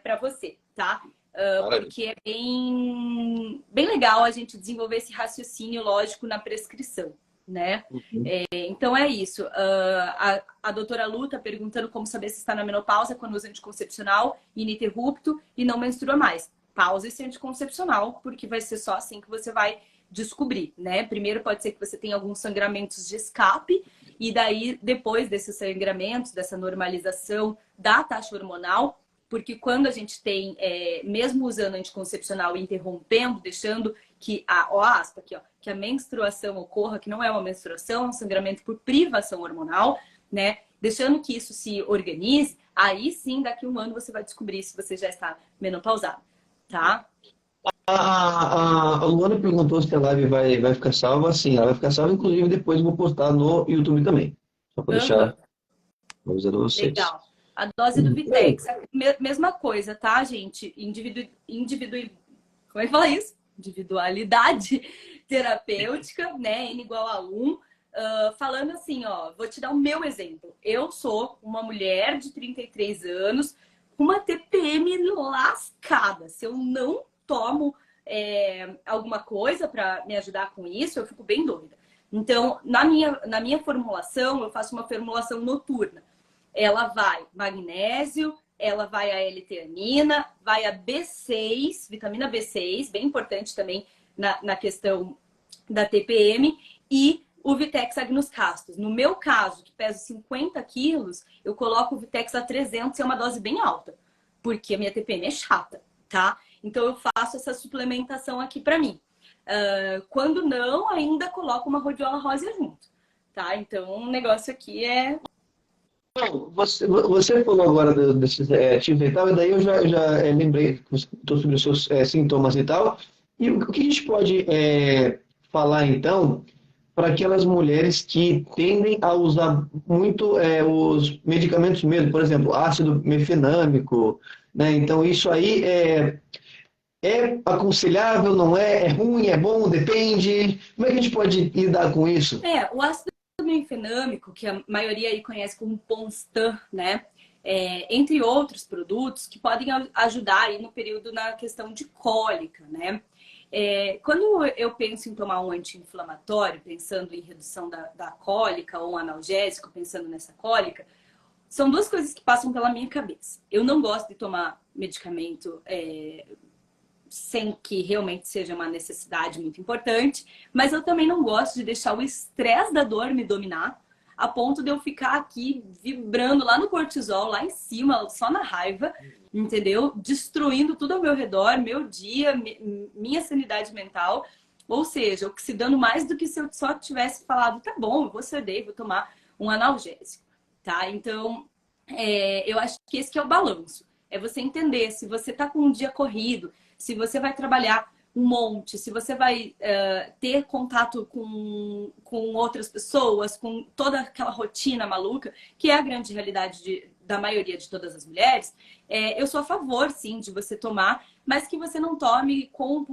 para você, tá? Porque é bem legal a gente desenvolver esse raciocínio lógico na prescrição, né? Então é isso. A doutora Lu tá perguntando como saber se está na menopausa quando usa anticoncepcional ininterrupto e não menstrua mais. Pausa esse anticoncepcional, porque vai ser só assim que você vai descobrir, né? Primeiro pode ser que você tenha alguns sangramentos de escape, e daí, depois desses sangramentos, dessa normalização da taxa hormonal, porque quando a gente tem, mesmo usando anticoncepcional e interrompendo, deixando que aspa aqui, ó, que a menstruação ocorra, que não é uma menstruação, é um sangramento por privação hormonal, né? Deixando que isso se organize, aí sim, daqui a um ano você vai descobrir se você já está menopausado, tá? A Luana perguntou se a live vai ficar salva. Sim, ela vai ficar salva. Inclusive, depois eu vou postar no YouTube também. Só para Aham. deixar avisando vocês. Legal. A dose do Bem, Vitex, mesma coisa, tá, gente? Como é que fala isso? Individualidade terapêutica, né? N igual a 1. Falando assim, ó, vou te dar o meu exemplo. Eu sou uma mulher de 33 anos com uma TPM lascada. Se eu não tomo alguma coisa para me ajudar com isso, eu fico bem doida. Então, na minha formulação, eu faço uma formulação noturna. Ela vai magnésio, ela vai a L-teanina, vai a B6, vitamina B6, bem importante também na questão da TPM, e o Vitex Agnus Castus. No meu caso, que peso 50 quilos, eu coloco o Vitex a 300, é uma dose bem alta, porque a minha TPM é chata, tá? Então eu faço essa suplementação aqui para mim. Quando não, ainda coloco uma rhodiola rosa junto, tá? Então o negócio aqui é... então, você falou agora desses ativos e tal, e daí eu já lembrei que você comentou sobre os seus sintomas e tal. E o que a gente pode falar, então, para aquelas mulheres que tendem a usar muito os medicamentos mesmo, por exemplo, ácido mefenâmico, né? Então, isso aí é aconselhável, não é? É ruim, é bom, depende. Como é que a gente pode lidar com isso? O ácido menfenâmico, que a maioria aí conhece como Ponstan, né? Entre outros produtos que podem ajudar aí no período na questão de cólica, né? Quando eu penso em tomar um anti-inflamatório, pensando em redução da cólica, ou um analgésico, pensando nessa cólica, são duas coisas que passam pela minha cabeça. Eu não gosto de tomar medicamento sem que realmente seja uma necessidade muito importante, mas eu também não gosto de deixar o estresse da dor me dominar, a ponto de eu ficar aqui vibrando lá no cortisol, lá em cima, só na raiva, entendeu? Destruindo tudo ao meu redor, meu dia, minha sanidade mental, ou seja, oxidando mais do que se eu só tivesse falado, tá bom, eu vou ceder, vou tomar um analgésico, tá? Então, eu acho que esse que é o balanço. É você entender se você tá com um dia corrido, se você vai trabalhar um monte, se você vai ter contato com outras pessoas, com toda aquela rotina maluca, que é a grande realidade da maioria de todas as mulheres, eu sou a favor, sim, de você tomar, mas que você não tome com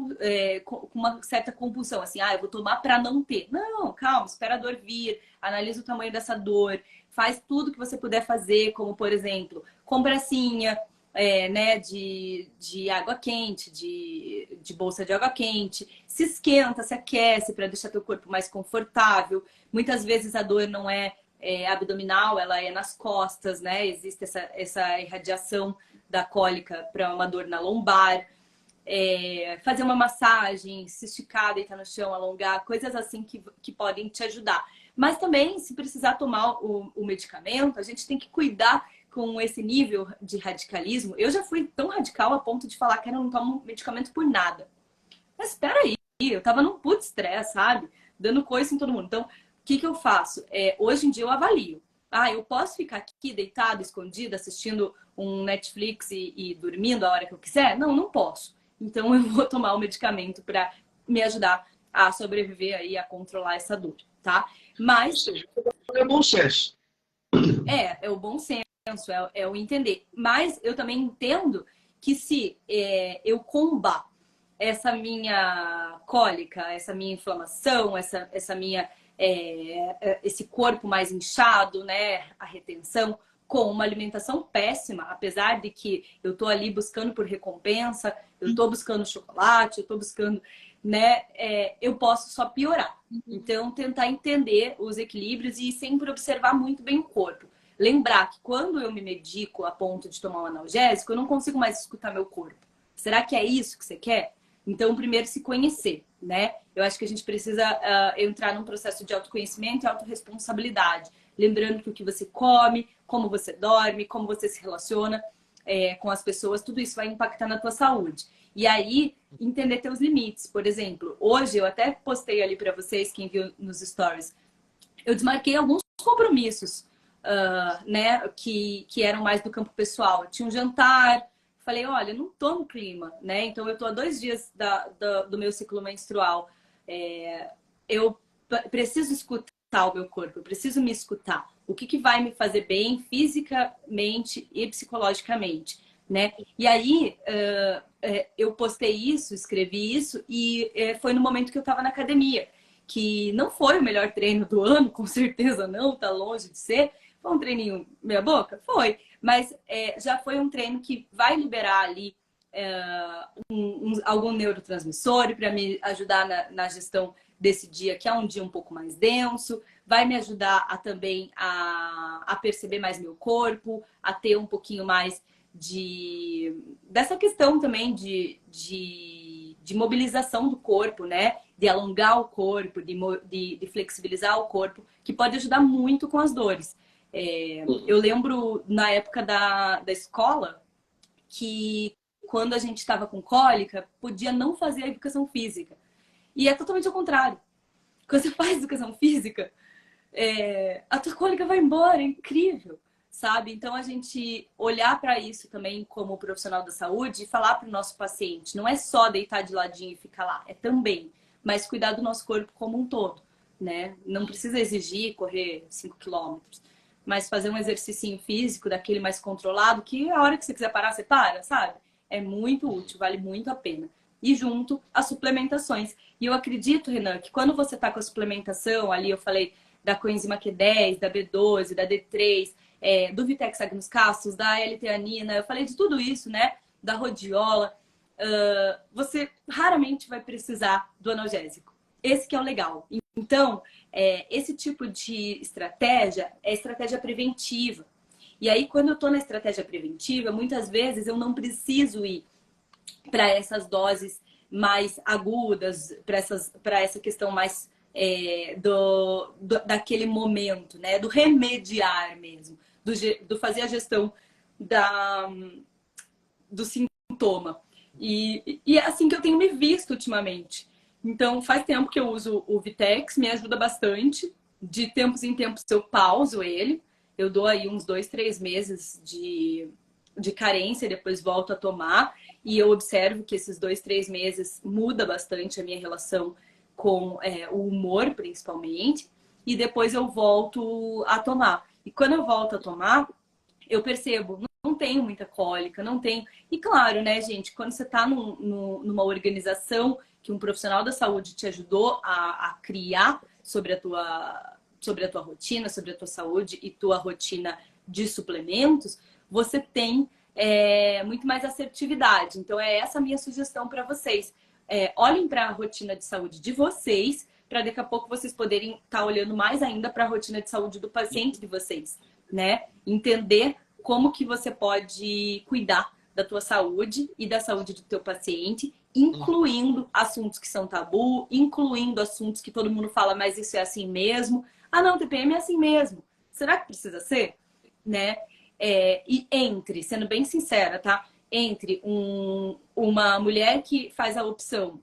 uma certa compulsão, assim, eu vou tomar para não ter. Não, calma, espera a dor vir, analisa o tamanho dessa dor, faz tudo que você puder fazer, como, por exemplo, compressinha, né, de água quente, de bolsa de água quente, se esquenta, se aquece para deixar teu corpo mais confortável. Muitas vezes a dor não é abdominal, ela é nas costas, né? Existe essa irradiação da cólica para uma dor na lombar. Fazer uma massagem, se esticar, deitar no chão, alongar, coisas assim que podem te ajudar. Mas também, se precisar tomar o medicamento, a gente tem que cuidar com esse nível de radicalismo. Eu já fui tão radical a ponto de falar que eu não tomo medicamento por nada. Mas espera aí, eu tava num puto estresse, sabe? Dando coisa em todo mundo. Então, o que eu faço? Hoje em dia eu avalio. Eu posso ficar aqui deitado, escondido, assistindo um Netflix e dormindo a hora que eu quiser? Não, não posso. Então eu vou tomar o medicamento para me ajudar a sobreviver aí, a controlar essa dor, tá? Mas É bom senso. é o bom senso, é o entender. Mas eu também entendo que se eu combato essa minha cólica, essa minha inflamação, essa minha esse corpo mais inchado, né, a retenção, com uma alimentação péssima, apesar de que eu tô ali buscando por recompensa, eu tô buscando chocolate, eu tô buscando, né, eu posso só piorar. Então, tentar entender os equilíbrios e sempre observar muito bem o corpo. Lembrar que quando eu me medico a ponto de tomar um analgésico, eu não consigo mais escutar meu corpo. Será que é isso que você quer? Então, primeiro se conhecer, né? Eu acho que a gente precisa entrar num processo de autoconhecimento e autorresponsabilidade. Lembrando que o que você come, como você dorme, como você se relaciona com as pessoas, tudo isso vai impactar na tua saúde. E aí, entender teus limites. Por exemplo, hoje eu até postei ali para vocês, quem viu nos stories, eu desmarquei alguns compromissos, né, que eram mais do campo pessoal. Tinha um jantar, falei, olha, não tô no clima, né? Então eu tô há 2 dias do meu ciclo menstrual. Eu preciso escutar o meu corpo, eu preciso me escutar. O que vai me fazer bem fisicamente e psicologicamente, né? E aí eu postei isso, escrevi isso e foi no momento que eu estava na academia, que não foi o melhor treino do ano, com certeza não, tá longe de ser. Foi um treininho meia boca? Foi. Mas já foi um treino que vai liberar ali algum neurotransmissor para me ajudar na gestão desse dia, que é um dia um pouco mais denso. Vai me ajudar também a perceber mais meu corpo, a ter um pouquinho mais dessa questão também de mobilização do corpo, né? De alongar o corpo, de flexibilizar o corpo, que pode ajudar muito com as dores. Eu lembro na época da escola que quando a gente estava com cólica, podia não fazer a educação física. E é totalmente ao contrário. Quando você faz educação física, a tua cólica vai embora, é incrível, sabe? Então a gente olhar para isso também como profissional da saúde e falar para o nosso paciente, não é só deitar de ladinho e ficar lá, é também, mas cuidar do nosso corpo como um todo, né? Não precisa exigir correr 5 quilômetros, mas fazer um exercício físico daquele mais controlado, que a hora que você quiser parar, você para, sabe? É muito útil, vale muito a pena. E junto as suplementações. E eu acredito, Renan, que quando você tá com a suplementação, ali eu falei da coenzima Q10, da B12, da D3, do Vitex Agnus Castus, da L-teanina, eu falei de tudo isso, né? Da rodiola. Você raramente vai precisar do analgésico. Esse que é o legal. Então, esse tipo de estratégia é estratégia preventiva. E aí, quando eu tô na estratégia preventiva, muitas vezes eu não preciso ir para essas doses mais agudas, para essa questão mais daquele momento, né? Do remediar mesmo, do fazer a gestão do sintoma. E é assim que eu tenho me visto ultimamente. Então, faz tempo que eu uso o Vitex, me ajuda bastante. De tempos em tempos eu pauso ele. Eu dou aí uns 2, 3 meses de carência, depois volto a tomar. E eu observo que esses 2, 3 meses muda bastante a minha relação com o humor, principalmente. E depois eu volto a tomar. E quando eu volto a tomar, eu percebo, não tenho muita cólica, não tenho. E claro, né, gente, quando você está numa organização que um profissional da saúde te ajudou a criar sobre a tua rotina, sobre a tua saúde e tua rotina de suplementos, você tem muito mais assertividade. Então, é essa a minha sugestão para vocês. Olhem para a rotina de saúde de vocês, para daqui a pouco vocês poderem estar olhando mais ainda para a rotina de saúde do paciente de vocês, né? Entender como que você pode cuidar da tua saúde e da saúde do teu paciente, incluindo assuntos que são tabu, incluindo assuntos que todo mundo fala, mas isso é assim mesmo. Ah, não, TPM é assim mesmo. Será que precisa ser? Né? E sendo bem sincera, tá? Entre uma mulher que faz a opção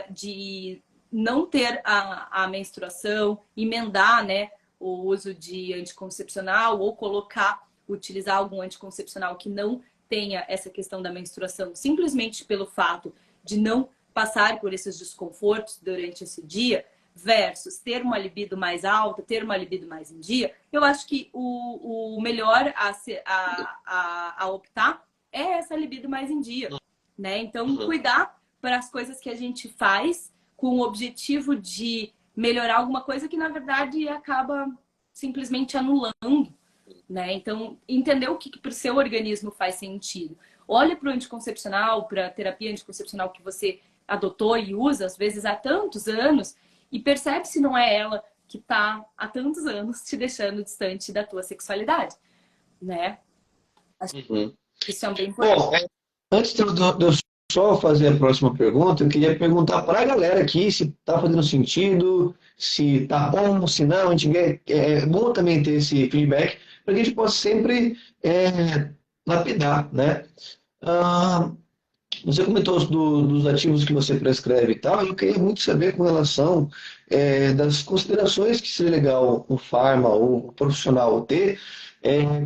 de não ter a menstruação, emendar, né, o uso de anticoncepcional ou utilizar algum anticoncepcional que não tenha essa questão da menstruação, simplesmente pelo fato de não passar por esses desconfortos durante esse dia, versus ter uma libido mais alta, ter uma libido mais em dia, eu acho que o melhor a optar é essa libido mais em dia, né? Então, cuidar para as coisas que a gente faz com o objetivo de melhorar alguma coisa que, na verdade, acaba simplesmente anulando, né? Então, entender o que para o seu organismo faz sentido. Olha para o anticoncepcional, para a terapia anticoncepcional que você adotou e usa, às vezes, há tantos anos, e percebe se não é ela que está há tantos anos te deixando distante da tua sexualidade, né? Acho que isso é bem importante. Bom, antes de eu só fazer a próxima pergunta, eu queria perguntar para a galera aqui se está fazendo sentido, se está bom, se não. A gente é bom também ter esse feedback para que a gente possa sempre lapidar, né? Ah, você comentou dos ativos que você prescreve e tal, eu queria muito saber com relação das considerações que seria legal o farma ou o profissional ter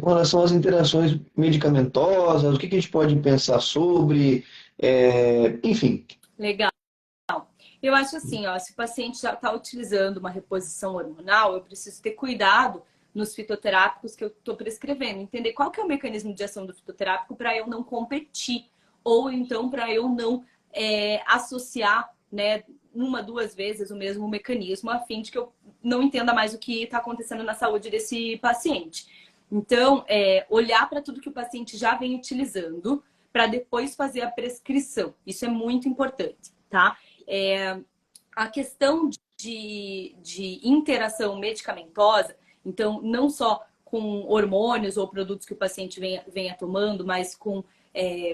com relação às interações medicamentosas, o que a gente pode pensar sobre, enfim. Legal. Eu acho assim, ó, se o paciente já está utilizando uma reposição hormonal, eu preciso ter cuidado nos fitoterápicos que eu estou prescrevendo. Entender qual que é o mecanismo de ação do fitoterápico para eu não competir. Ou então para eu não associar, né, uma, duas vezes o mesmo mecanismo, a fim de que eu não entenda mais o que está acontecendo na saúde desse paciente. Então, olhar para tudo que o paciente já vem utilizando para depois fazer a prescrição. Isso é muito importante, tá? A questão de interação medicamentosa, então, não só com hormônios ou produtos que o paciente venha tomando, mas com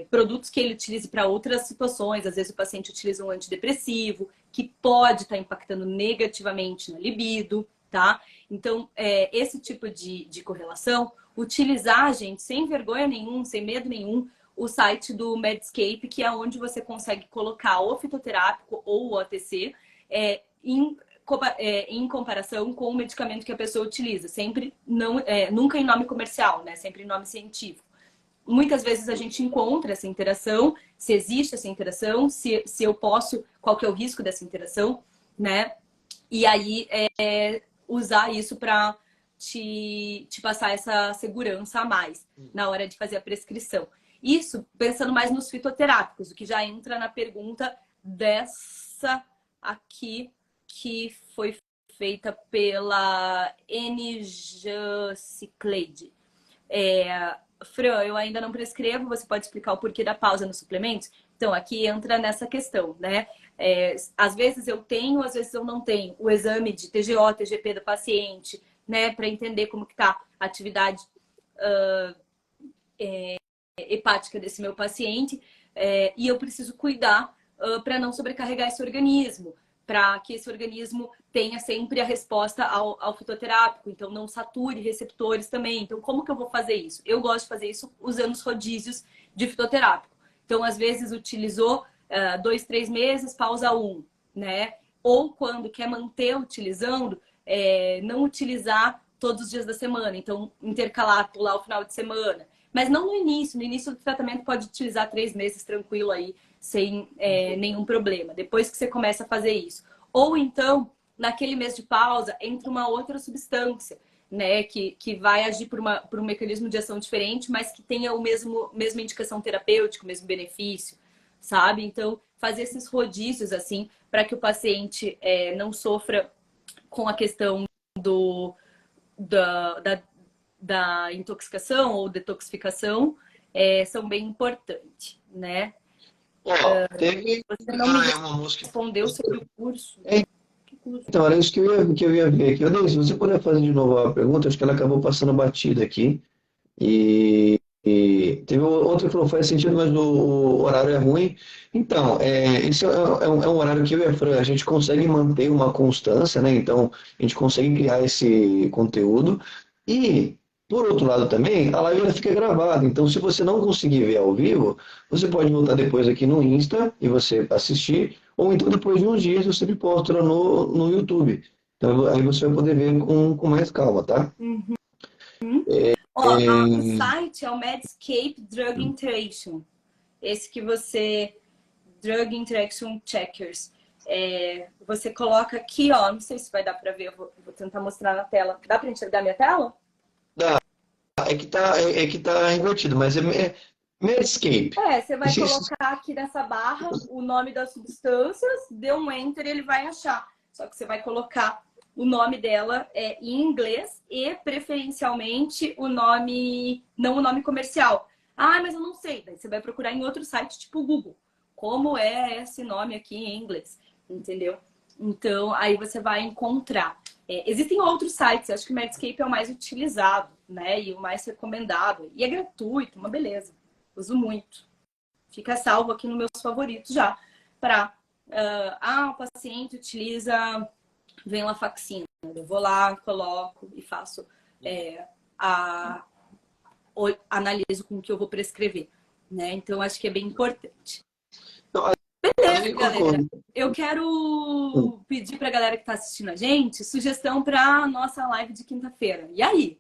produtos que ele utilize para outras situações. Às vezes o paciente utiliza um antidepressivo, que pode estar impactando negativamente na libido, tá? Então, esse tipo de correlação, utilizar, gente, sem vergonha nenhum, sem medo nenhum, o site do Medscape, que é onde você consegue colocar o fitoterápico ou o OTC em comparação com o medicamento que a pessoa utiliza. Sempre, nunca em nome comercial, né? Sempre em nome científico. Muitas vezes a gente encontra essa interação, se existe essa interação, se eu posso, qual que é o risco dessa interação, né? E aí usar isso para te passar essa segurança a mais na hora de fazer a prescrição. Isso pensando mais nos fitoterápicos, o que já entra na pergunta dessa aqui, que foi feita pela Cicleide. Fran, eu ainda não prescrevo, você pode explicar o porquê da pausa nos suplementos? Então, aqui entra nessa questão, né? Às vezes eu tenho, às vezes eu não tenho o exame de TGO, TGP do paciente, né? Para entender como que tá a atividade hepática desse meu paciente. E eu preciso cuidar para não sobrecarregar esse organismo, para que esse organismo tenha sempre a resposta ao fitoterápico, então não sature receptores também. Então, como que eu vou fazer isso? Eu gosto de fazer isso usando os rodízios de fitoterápico. Então, às vezes, utilizou 2, 3 meses, pausa 1, né? Ou quando quer manter utilizando, não utilizar todos os dias da semana. Então, intercalar, pular o final de semana. Mas não no início. No início do tratamento pode utilizar 3 meses tranquilo aí, sem nenhum problema. Depois que você começa a fazer isso. Ou então, naquele mês de pausa, entra uma outra substância, né? Que vai agir por um mecanismo de ação diferente, mas que tenha mesma indicação terapêutica, o mesmo benefício, sabe? Então, fazer esses rodízios, assim, para que o paciente não sofra com a questão da intoxicação ou detoxificação, são bem importantes, né? Ó, teve Você não me uma música. respondeu sobre o curso. É, Que curso? então, era isso que eu ia ver aqui. Se você puder fazer de novo a pergunta, acho que ela acabou passando batida aqui. E teve outro que não faz sentido, mas o horário é ruim. Então, esse é um horário que eu e a Fran, a gente consegue manter uma constância, né? Então, a gente consegue criar esse conteúdo. E, por outro lado também, a live ela fica gravada. Então, se você não conseguir ver ao vivo, você pode voltar depois aqui no Insta e você assistir. Ou então, depois de uns dias, você me posta no YouTube. Então, aí você vai poder ver com mais calma, tá? Uhum. Ó, o É, site é o Medscape Drug Interaction. Esse que você... Drug Interaction Checkers. Você coloca aqui, ó. Não sei se vai dar pra ver. Eu vou tentar mostrar na tela. Dá pra enxergar minha tela? é que tá invertido, mas é Medscape. Você vai Isso. colocar aqui nessa barra o nome das substâncias, deu um enter e ele vai achar. Só que você vai colocar o nome dela em inglês e, preferencialmente, o nome, não o nome comercial. Ah, mas eu não sei. Daí você vai procurar em outro site, tipo o Google. Como é esse nome aqui em inglês? Entendeu? Então, aí você vai encontrar. Existem outros sites, acho que o Medscape é o mais utilizado, né? E o mais recomendado. E é gratuito, uma beleza. Uso muito. Fica salvo aqui nos meus favoritos já. Para o paciente utiliza venlafaxina. Eu vou lá, coloco e faço analiso com o que eu vou prescrever. Né? Então, acho que é bem importante. Então, Beleza, aí, galera. Eu quero pedir para a galera que está assistindo a gente sugestão para nossa live de quinta-feira. E aí?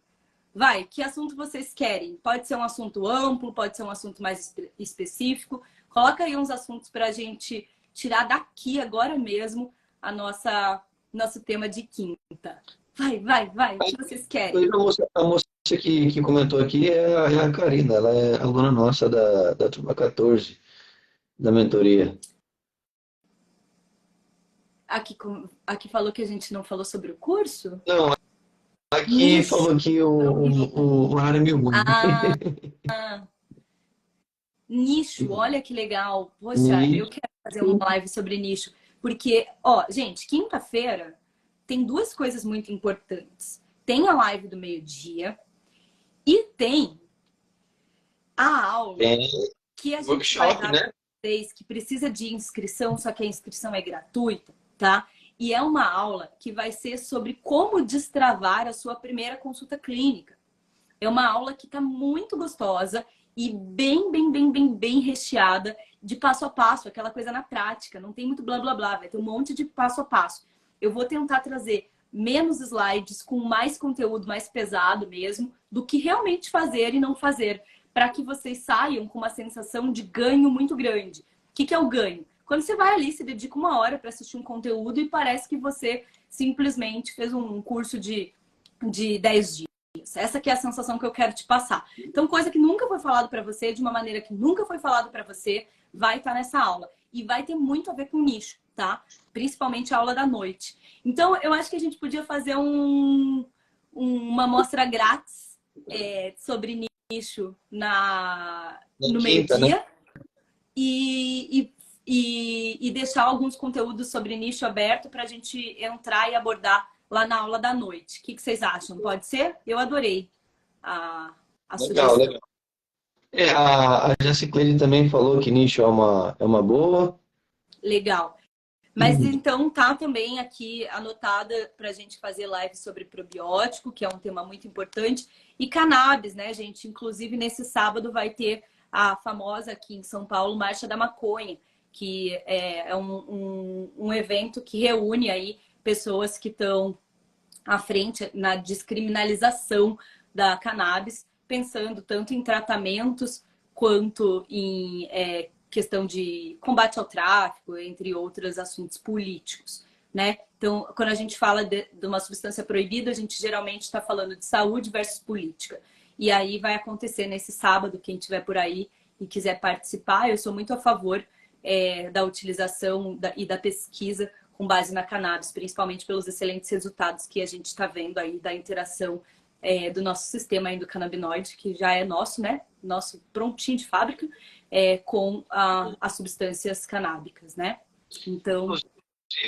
Vai, que assunto vocês querem? Pode ser um assunto amplo, pode ser um assunto mais específico. Coloca aí uns assuntos para a gente tirar daqui agora mesmo nosso tema de quinta. Vai, o que vocês querem? a moça que comentou aqui é a Karina, ela é aluna nossa da turma 14 da mentoria. Aqui falou que a gente não falou sobre o curso? Não, aqui Nicho. falou que o horário é meio ruim. Ah, nicho, olha que legal. Poxa, eu E, quero fazer uma live sobre nicho. Porque, ó, gente, quinta-feira tem duas coisas muito importantes. Tem a live do meio-dia e tem a aula tem que a gente vai workshop, dar né? para vocês, que precisa de inscrição, só que a inscrição é gratuita, tá? E é uma aula que vai ser sobre como destravar a sua primeira consulta clínica. É uma aula que está muito gostosa e bem recheada de passo a passo, aquela coisa na prática. Não tem muito blá blá blá, vai ter um monte de passo a passo. Eu vou tentar trazer menos slides, com mais conteúdo, mais pesado mesmo, do que realmente fazer e não fazer, para que vocês saiam com uma sensação de ganho muito grande. O que é o ganho? Quando você vai ali, se dedica 1 hora para assistir um conteúdo e parece que você simplesmente fez um curso de 10 dias. Essa que é a sensação que eu quero te passar. Então, coisa que nunca foi falado para você, de uma maneira que nunca foi falado para você, vai estar nessa aula. E vai ter muito a ver com nicho, tá? Principalmente a aula da noite. Então, eu acho que a gente podia fazer uma amostra grátis sobre nicho Na no quinta, né? meio-dia e deixar alguns conteúdos sobre nicho aberto para a gente entrar e abordar lá na aula da noite. O que vocês acham? Pode ser? Eu adorei a Legal, sugestão. legal. A Jaciclene também falou que nicho é uma boa. Legal. Mas então tá também aqui anotada para a gente fazer live sobre probiótico, que é um tema muito importante, e cannabis, né, gente? Inclusive, nesse sábado vai ter a famosa aqui em São Paulo Marcha da Maconha, que é um evento que reúne aí pessoas que estão à frente na descriminalização da cannabis pensando tanto em tratamentos quanto em questão de combate ao tráfico, entre outros assuntos políticos, né? Então, quando a gente fala de uma substância proibida, a gente geralmente está falando de saúde versus política. E aí vai acontecer nesse sábado, quem estiver por aí e quiser participar, eu sou muito a favor da utilização e da pesquisa com base na cannabis, principalmente pelos excelentes resultados que a gente está vendo aí da interação do nosso sistema endocannabinoide, que já é nosso, né? Nosso prontinho de fábrica, com as substâncias canábicas, né? Então,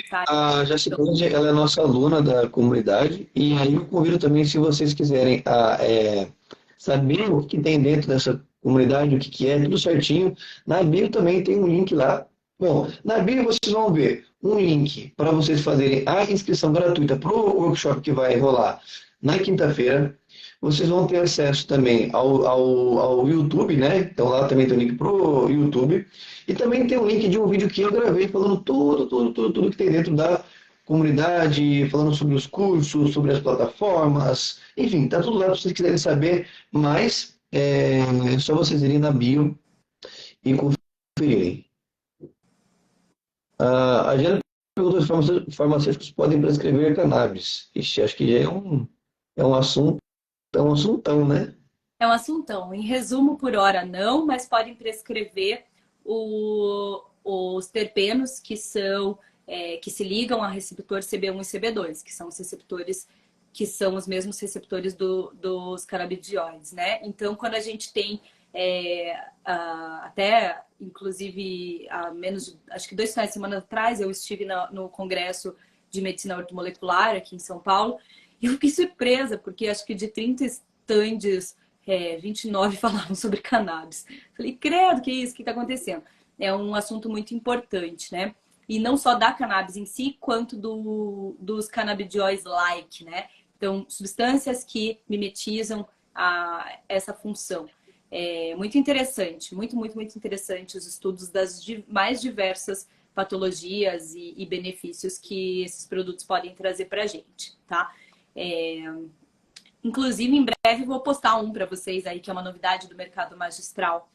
tá. A Jacilene, ela é nossa aluna da comunidade, e aí eu convido também, se vocês quiserem saber o que tem dentro dessa comunidade, o que é, tudo certinho, na bio também tem um link lá. Bom, na bio vocês vão ver um link para vocês fazerem a inscrição gratuita para o workshop que vai rolar na quinta-feira. Vocês vão ter acesso também ao YouTube, né? Então lá também tem o link para o YouTube. E também tem um link de um vídeo que eu gravei falando tudo que tem dentro da comunidade, falando sobre os cursos, sobre as plataformas, enfim, tá tudo lá se vocês quiserem saber mais, é só vocês irem na bio e conferirem. A Jana perguntou se farmacêuticos podem prescrever cannabis. Ixi, acho que é um assunto, é um assuntão, né? É um assuntão. Em resumo, por hora não, mas podem prescrever os terpenos que são que se ligam a receptor CB1 e CB2, que são os receptores que são os mesmos receptores dos canabidioides, né? Então, quando a gente tem até, inclusive, há acho que 2 finais de semana atrás, eu estive no Congresso de Medicina Ortomolecular aqui em São Paulo, e eu fiquei surpresa, porque acho que de 30 estandes, 29 falavam sobre cannabis. Falei, credo, que isso? O que está acontecendo? É um assunto muito importante, né? E não só da cannabis em si, quanto dos cannabidióis-like, né? Então, substâncias que mimetizam essa função. É muito interessante, muito interessante os estudos das mais diversas patologias e benefícios que esses produtos podem trazer para a gente, tá? Inclusive, em breve, vou postar um para vocês aí, que é uma novidade do mercado magistral,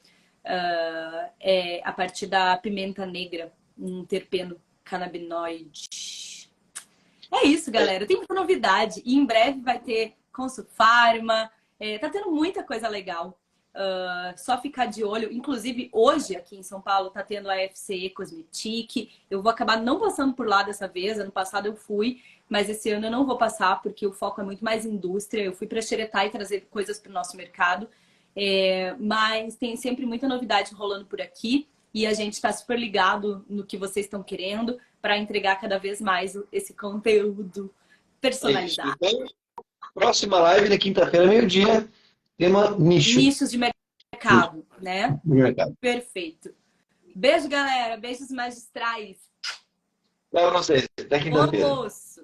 a partir da pimenta negra, um terpeno canabinoide. É isso, galera. Tem muita novidade. E em breve vai ter Consulfarma. Tá tendo muita coisa legal. Só ficar de olho. Inclusive, hoje, aqui em São Paulo, tá tendo a FCE Cosmetic. Eu vou acabar não passando por lá dessa vez. Ano passado eu fui, mas esse ano eu não vou passar, porque o foco é muito mais indústria. Eu fui para xeretar e trazer coisas para o nosso mercado. Mas tem sempre muita novidade rolando por aqui. E a gente está super ligado no que vocês estão querendo para entregar cada vez mais esse conteúdo personalizado. Então, próxima live na quinta-feira, meio-dia, tema nicho. Nichos de mercado, né? De mercado. Perfeito. Beijo, galera. Beijos magistrais. Tchau pra vocês. Até quinta-feira. Almoço.